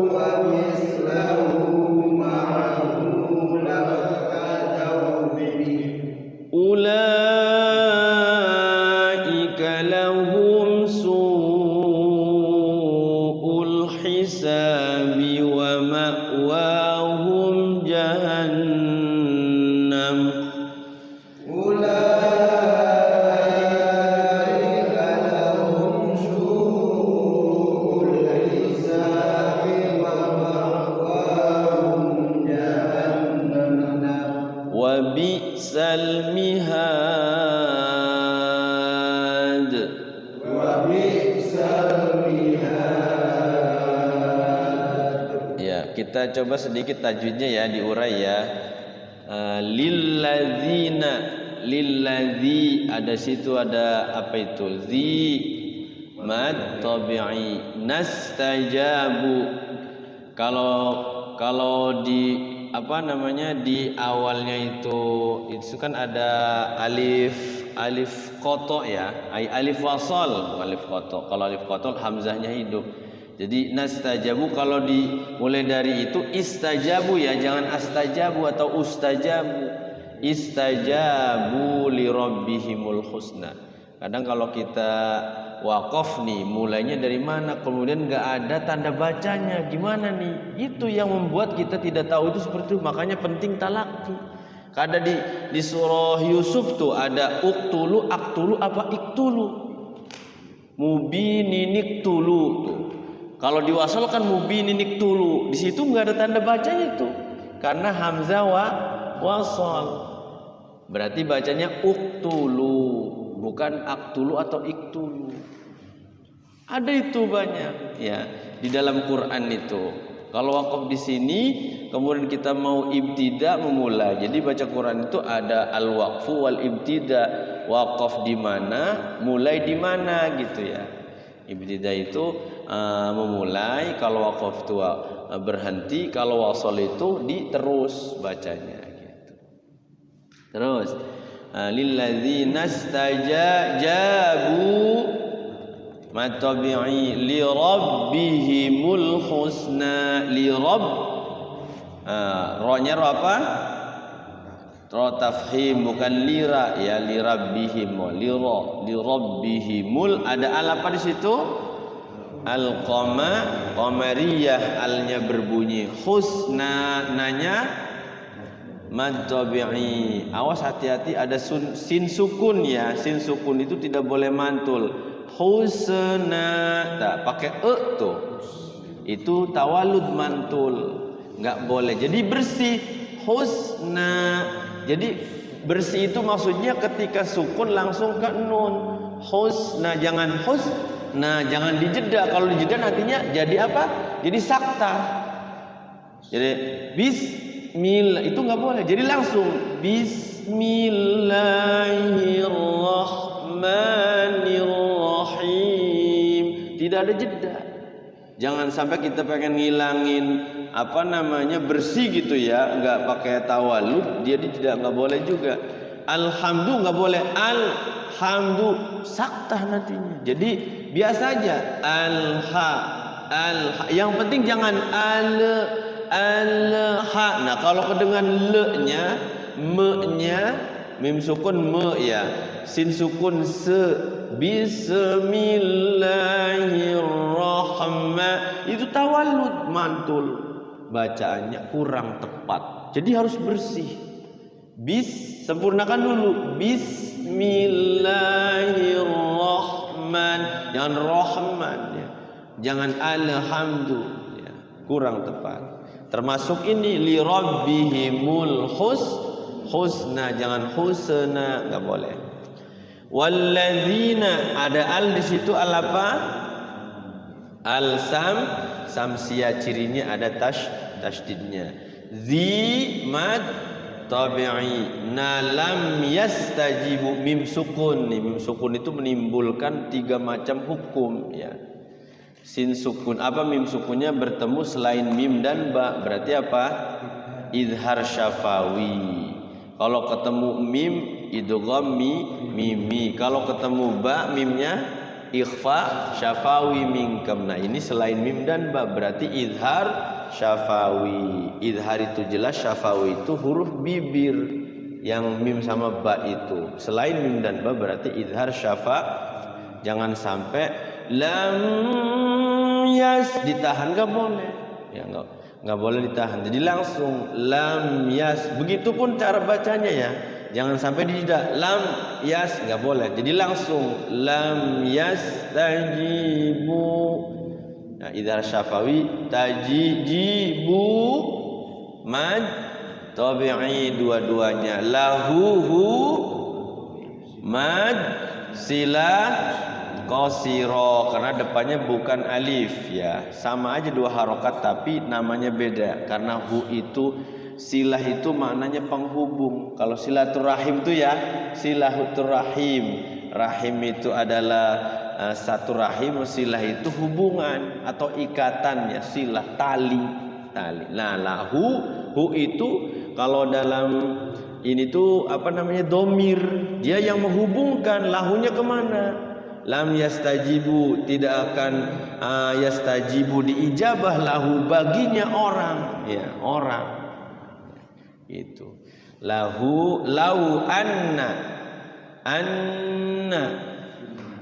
wa mithlahu ma'ahu laftadaw bihi. Ulaika lahum su'ul hisabi wa ma'wahum jahannam. Ulaika lahum su'ul hisabi wa ma'wahum jahannam. Wa bi'sal mihad. Wa bi'sal mihad. Ya, kita coba sedikit tajwidnya ya, diurai ya. Lilladzina, lilladzi, ada situ ada apa itu? Zi mad tabi'i. Nastajabu. Kalau di apa namanya di awalnya itu kan ada alif koto ya, alif wasol, alif koto. Kalau alif koto hamzahnya hidup. Jadi nastajabu kalau dimulai dari itu istajabu ya, jangan astajabu atau ustajabu. Istajabu li rabbihimul husna. Kadang kalau kita wakaf nih, mulainya dari mana, kemudian nggak ada tanda bacanya, gimana nih? Itu yang membuat kita tidak tahu itu seperti itu. Makanya penting talaqi. Kada di surah Yusuf tuh ada uktulu, aktulu, apa iktulu, mubininik tulu tuh. Kalau di wasal kan mubininik tulu, di situ nggak ada tanda bacanya tuh, karena hamzah wasal. Berarti bacanya uktulu, bukan aktulu atau iktulu. Ada itu banyak ya di dalam Quran itu. Kalau wakaf di sini, kemudian kita mau ibtida memulai. Jadi baca Quran itu ada al-waqfu wal ibtida. Wakaf di mana, mulai di mana gitu ya. Ibtida itu memulai, kalau wakaf itu berhenti, kalau wasal itu diterus bacanya gitu. Terus lilladzina stajabu matabi'i li rabbihimul husna. Li rabb, ro-nya ro apa? Ro tafhim, bukan lira ya, li rabbihim, li rabbihimul. Ada al apa di situ? Al qamariyah, alnya berbunyi. Husna, nanya matabi'i. Awas hati-hati, ada sin sukun ya. Sin sukun itu tidak boleh mantul. Husna, tak pakai tuh, itu tawalud mantul, nggak boleh. Jadi bersih, husna. Jadi bersih itu maksudnya ketika sukun langsung ke nun. Husna, jangan husna, jangan dijeda. Kalau dijeda nantinya jadi apa? Jadi sakta. Jadi bismillah itu nggak boleh. Jadi langsung bismillahirrahmanirrahim. Tidak ada jeda. Jangan sampai kita pengen ngilangin apa namanya bersih gitu ya, nggak pakai tawalud, jadi nggak boleh juga. Alhamdu nggak boleh, alhamdu saktah nantinya. Jadi biasa aja alha. Yang penting jangan ha. Nah, kalau dengan le-nya, me-nya, mim sukun me ya, sin sukun se, bismillahirrahmanirrahim, itu tawallud, mantul, bacaannya kurang tepat. Jadi harus bersih. Sempurnakan dulu. Bismillahirrahman, jangan rahman ya. Jangan alhamdu ya. Kurang tepat. Termasuk ini li rabbihimul husna, jangan husna, enggak boleh. Walladzina, ada al di situ, al apa? Al samsia, cirinya ada tasydidnya. Zi mad tabi'i, na lam yastajibu, mim sukun. Mim sukun itu menimbulkan 3 macam hukum ya. Sin sukun, apa mim sukunnya bertemu selain mim dan ba, berarti apa? Idhar syafawi. Kalau ketemu mim idgham mimi. Kalau ketemu ba, mimnya ikhfa syafawi mingkam. Nah, ini selain mim dan ba, berarti idhar syafawi. Idhar itu jelas, syafawi itu huruf bibir yang mim sama ba itu. Selain mim dan ba berarti idhar syafa. Jangan sampai lam yas ditahan, enggak boleh. Ya enggak boleh ditahan. Jadi langsung lam yas. Begitupun cara bacanya ya. Jangan sampai tidak lam yas, enggak boleh. Jadi langsung lam yas tajibu. Nah, idhar syafawi tajibu mad tabi'i, dua-duanya. Lahu mad silah qasira, karena depannya bukan alif ya. Sama aja 2 harokat tapi namanya beda. Karena hu itu, silah itu maknanya penghubung. Kalau silaturahim itu ya silaturahim. Rahim itu adalah satu rahim, silah itu hubungan atau ikatan ya, silah tali. Nah, lahu, hu itu kalau dalam ini tuh apa namanya, domir, dia yang menghubungkan. Lahunya kemana? Lam yastajibu, tidak akan yastajibu diijabah lahu, baginya orang ya, orang itu. Lahu lau anna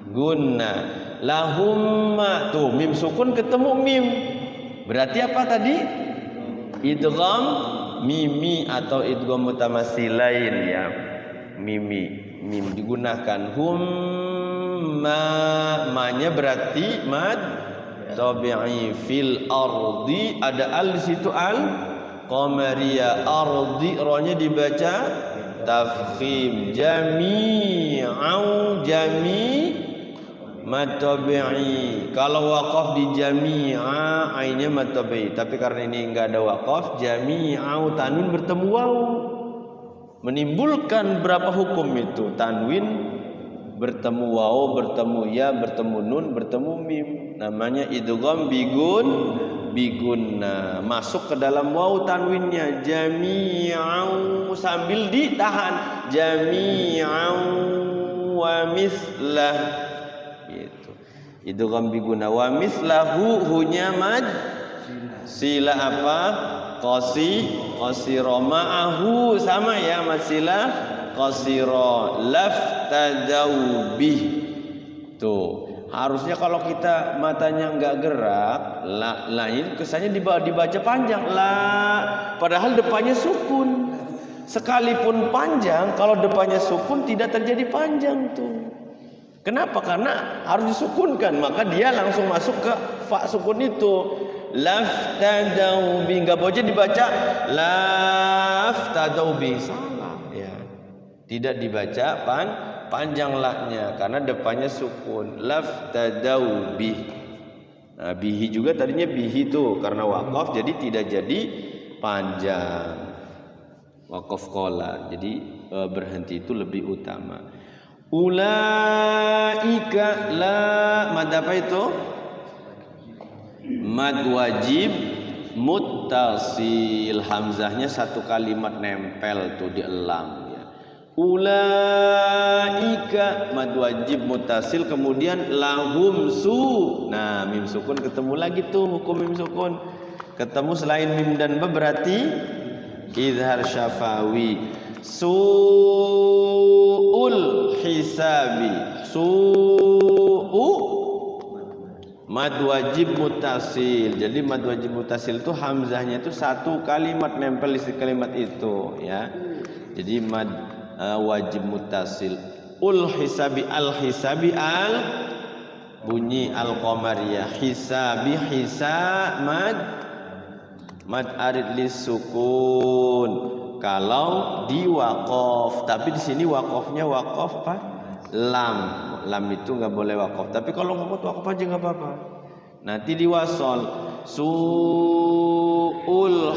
gunna lahumma, tuh mim sukun ketemu mim, berarti apa tadi? Idgham mimi atau idgham mutamatsilain ya. Mim digunakan. Ma-nya berarti mad tabi'i. Fil ardi, ada al di situ, al qamariyah. Ardi, ro-nya dibaca tafkhim. Jami'au, mad tabi'i. Kalau waqaf di jami'a, ainnya mad tabi'i. Tapi karena ini enggak ada waqaf, jami'au tanwin bertemu waw, menimbulkan berapa hukum itu? Tanwin bertemu waw, bertemu ya, bertemu nun, bertemu mim. Namanya idgham bigunna. Masuk ke dalam waw tanwinnya. Jami'au sambil ditahan. Jami'au wa mislah. Gitu. Idgham bigunna. Wa mislahu, hunya mad sila apa? Qasira. Ma'ahu sama ya, mad sila qasira. Laftadau bih. Tuh, harusnya kalau kita matanya enggak gerak, lain kesannya dibaca panjang. Padahal depannya sukun. Sekalipun panjang, kalau depannya sukun tidak terjadi panjang tuh. Kenapa? Karena harus disukunkan, maka dia langsung masuk ke fa sukun itu. Laftadau bih, enggak boleh dibaca laftadau bih. Tidak dibaca panjang laknya karena depannya sukun. Laftadau bih. Nah, bihi juga tadinya bihi tuh karena waqaf jadi tidak jadi panjang. Waqaf qola. Jadi berhenti itu lebih utama. Ulaika la, mad apa itu? Mad wajib muttasil. Hamzahnya satu kalimat nempel tuh di elam. Ulaika mad wajib mutasil, kemudian lahum su. Nah, mim sukun ketemu lagi tuh hukum mim sukun. ketemu selain mim dan ba berarti izhar syafawi. Su'ul hisabi, su'u mad wajib mutasil. Jadi mad wajib mutasil itu hamzahnya itu satu kalimat nempel di kalimat itu ya. Jadi mad wajib mutasil. Ul hisabi, al hisabi, al bunyi al qamariyah, hisabi hisa mad arid lis sukun. Kalau di waqaf, tapi di sini waqafnya waqaf apa? Lam. Lam itu nggak boleh waqaf. Tapi kalau waqaf aja nggak apa-apa. Nanti di wasol su'ul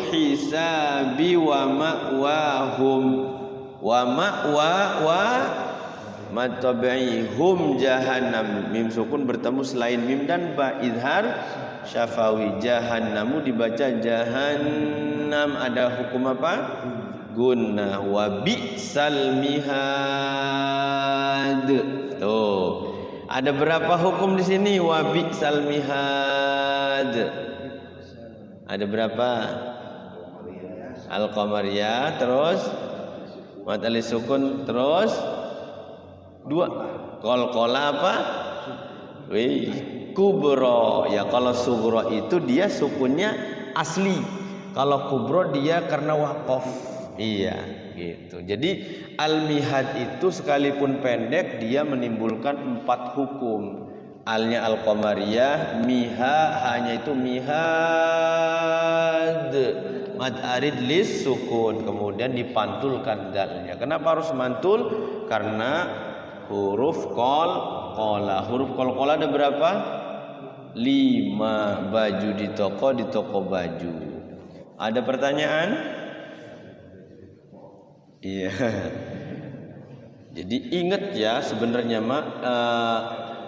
hisabi wa ma'wahum wa ma'wa wa matabi'ihum jahannam. Mim sukun bertemu selain mim dan ba, izhar syafawi. Jahannamu dibaca jahannam, ada hukum apa? Gunnah. Wa bi'sal mihad. Tuh. Ada berapa hukum di sini? Wa bi'sal mihad. Ada berapa? Al-qamariyah, terus mad alis sukun, terus dua. Qalqalah apa? Wih, kubro. Ya kalau sugro itu dia sukunnya asli. Kalau kubro dia karena waqaf. Iya, gitu. Jadi al-mihad itu sekalipun pendek dia menimbulkan 4 hukum. Alnya al-qamariyah, miha hanya itu mihad. Mad arid lis sukun, kemudian dipantulkan dalnya. Kenapa harus mantul? Karena huruf qalqalah. Huruf qalqalah ada berapa? 5. Baju di toko baju. Ada pertanyaan? Iya. Jadi ingat ya sebenarnya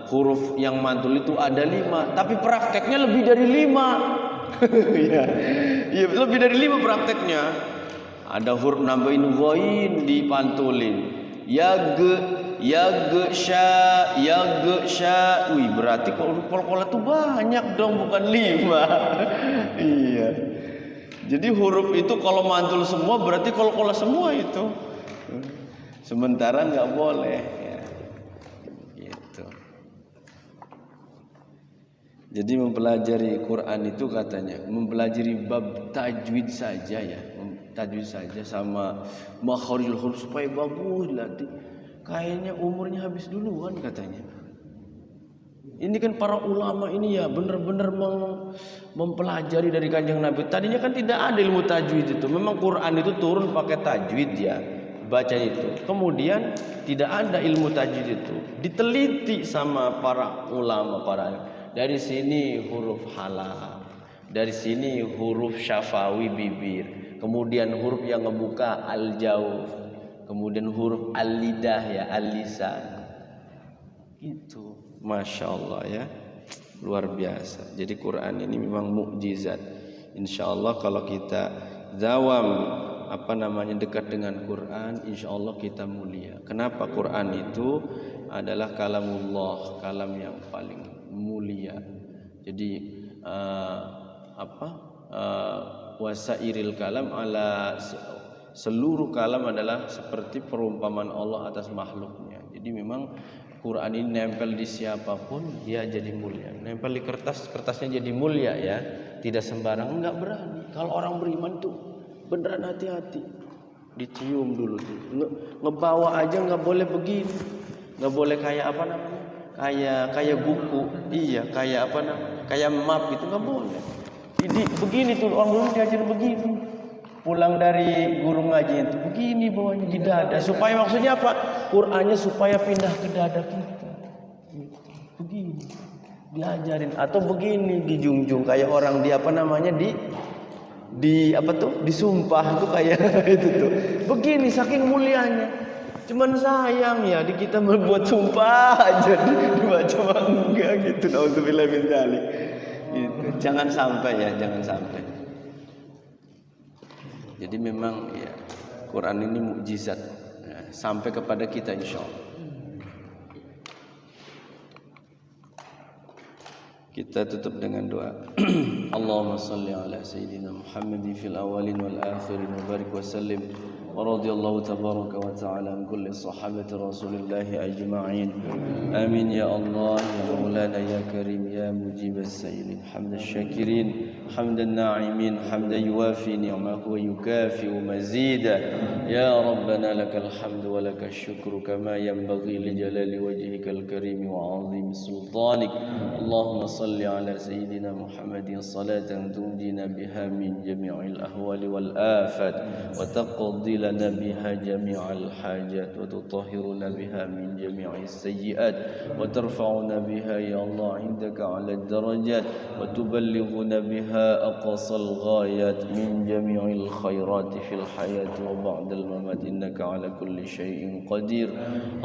huruf yang mantul itu ada 5, tapi prakteknya lebih dari 5. Iya. Iya, lebih dari 5 prakteknya. Ada huruf nambahin ghain dipantulin. Yagsha. Wih, berarti kalau qalqalah itu banyak dong, bukan 5. Iya. Jadi huruf itu kalau mantul semua berarti qalqalah semua itu. Sementara nggak boleh ya. Gitu. Jadi mempelajari Quran itu katanya mempelajari bab tajwid saja ya. Tajwid saja sama makharijul huruf supaya bagus latih. Kayaknya umurnya habis duluan katanya. Ini kan para ulama ini ya benar-benar mempelajari dari Kanjeng Nabi. Tadinya kan tidak ada ilmu tajwid itu. Memang Quran itu turun pakai tajwid ya, baca itu. Kemudian tidak ada ilmu tajwid itu. Diteliti sama para ulama, dari sini huruf halal, dari sini huruf syafawi bibir, kemudian huruf yang ngebuka al-jauf, kemudian huruf al-lidah ya, al-lisan. Itu. Masya Allah ya, luar biasa. Jadi Quran ini memang mukjizat. Insya Allah kalau kita dawam dekat dengan Quran, insya Allah kita mulia. Kenapa? Quran itu adalah kalamullah, kalam yang paling mulia. Jadi wasairil kalam ala seluruh kalam adalah seperti perumpamaan Allah atas makhluknya. Jadi memang Quran ini nempel di siapapun dia jadi mulia. Nempel di kertasnya jadi mulia ya. Tidak sembarang, enggak berani. Kalau orang beriman tuh beneran hati-hati. Dicium dulu tuh. Ngebawa aja enggak boleh begini. Enggak boleh kayak kayak buku. Iya, kayak kayak map gitu enggak boleh. Jadi begini tuh orang belum diajar begini. Pulang dari guru ngaji itu begini bawahnya di dada. Supaya maksudnya apa? Qur'annya supaya pindah ke dada kita. Begini diajarin atau begini dijunjung kayak orang disumpah tuh kayak itu tuh. Begini saking mulianya. Cuman sayang ya di kita membuat sumpah aja dibaca enggak gitu. Nauzubillah min dzalik. Gitu. Jangan sampai ya, jangan sampai. Jadi memang ya Quran ini mukjizat ya, sampai kepada kita insya Allah. Kita tutup dengan doa. Allahumma salli ala sayyidina Muhammadin fil awalin wal akhirin wa barik wa sallim wa radiyallahu tabaraka wa ta'ala an kulli sahabati rasulillahi ajma'in. Amin ya Allah ya Maulana ya Karim ya mujib as-sailin. Hamdan syakirin, hamdan na'imin, hamdan yuwafi ni'mahu wa yukafi'u mazida. Ya Rabbana lakal hamdu wa lakal syukru kama yanbaghi li jalali wajhikal karim wa 'azimi sultanik. Allahumma salli ala sayyidina Muhammadin salatan tunjina biha min jami'il ahwali wal afat wa taqdi lana biha jami'al hajat wa tutahhiruna biha min jami'is sayyi'at wa tarfa'una biha ya Allah indaka 'ala darajat wa tuballighuna biha aqsal ghayat min jami'il khairat fil hayati wa ba'dal mamat innaka 'ala kulli syai'in qadir.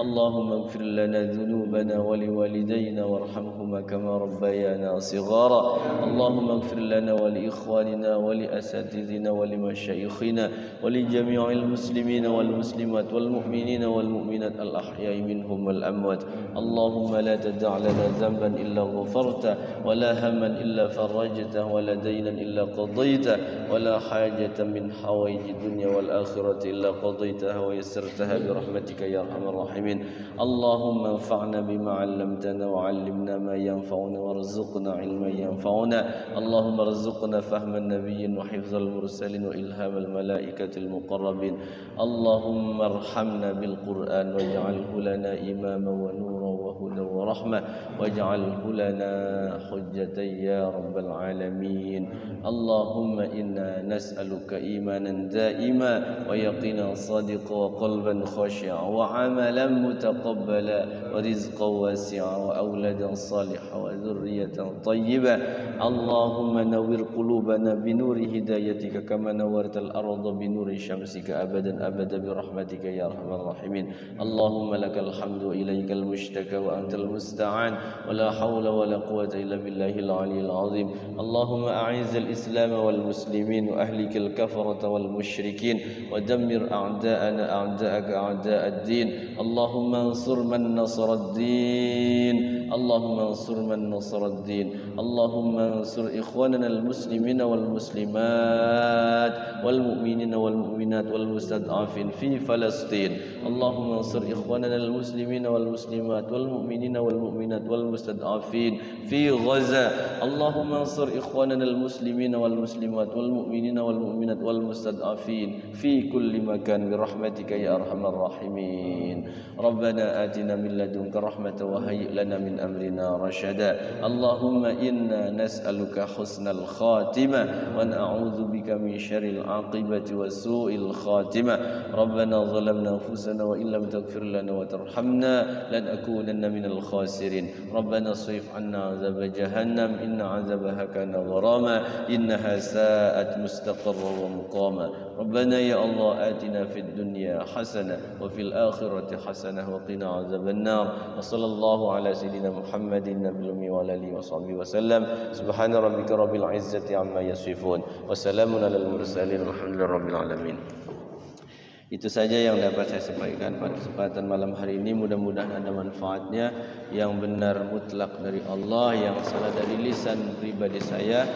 Allahumma ighfir lana dhunubana wa liwalidayna warhamhuma kama rabbayana صغارا. اللهم اغفر لنا ولإخواننا ولأساتذتنا ولمشايخنا ولجميع المسلمين والمسلمات والمؤمنين والمؤمنات الأحياء منهم والأموات. اللهم لا تدع لنا ذنبا إلا غفرته ولا هما إلا فرجته ولا دينا إلا قضيته ولا حاجة من حوائج الدنيا والآخرة إلا قضيتها ويسرتها برحمتك يا أرحم الراحمين. اللهم انفعنا بما علمتنا وعلمنا ما ينفعنا وارزقنا علما ينفعنا. اللهم ارزقنا فهم النبي وحفظ المرسلين وإلهام الملائكة المقربين. اللهم ارحمنا بالقرآن واجعله لنا إماما ونورا وهدى ورحمة واجعله لنا حجة يا رب العالمين. اللهم إنا نسألك إيمانا دائما ويقينا صادقا وقلبا خاشعا وعملا متقبلا ورزقا واسعا وأولادا صالحا وذرية طيبة. اللهم نور قلوبنا بنور هدايتك كما نورت الأرض بنور شمسك أبدا أبدا برحمتك يا أرحم الراحمين. اللهم لك الحمد وإليك المشتكى وأنت المستعان ولا حول ولا قوة إلا بالله العلي العظيم. اللهم أعز الإسلام والمسلمين وأهلك الكفرة والمشركين ودمر أعداءنا أعداءك أعداء الدين. اللهم انصر من نصر الدين. اللهم انصر من نصر الدين. اللهم انصر إخواننا المسلمين والمسلمات والمؤمنين والمؤمنات والمستضعفين في فلسطين. اللهم انصر إخواننا المسلمين والمسلمات والمؤمنين والمؤمنات والمستضعفين في غزة. اللهم انصر إخواننا المسلمين والمسلمات والمؤمنين والمؤمنات والمستضعفين في كل مكان برحمتك يا أرحم الراحمين. ربنا آتنا من لدنك رحمة وهيئ لنا من أمرنا رشدا. اللهم إنا نسألك حسن الخاتمة ونعوذ بك من شر العاقبة وسوء الخاتمة. ربنا ظلمنا أنفسنا وإن لم تغفر لنا وترحمنا لنكونن من الخاسرين. ربنا اصرف عنا عذاب جهنم إن عذابها كان غراما إنها ساءت مستقرا ومقاما. ربنا يا الله آتنا في الدنيا حسنة وفي الآخرة حسنة وقنا عذاب النار. وصلى الله على سيدنا محمد النبي الأمي وعلى آله وصحبه وسلم. سبحان ربك رب العزة عما يصفون وسلام على المرسلين والحمد لله رب العالمين. Itu saja yang dapat saya sampaikan pada kesempatan malam hari ini. Mudah-mudahan ada manfaatnya. Yang benar mutlak dari Allah, yang salah dari lisan pribadi saya.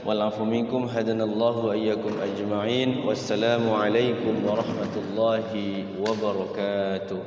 Wal afu minkum hadanallahu wa iyyakum ajma'in. Wassalamu alaikum warahmatullahi wabarakatuh.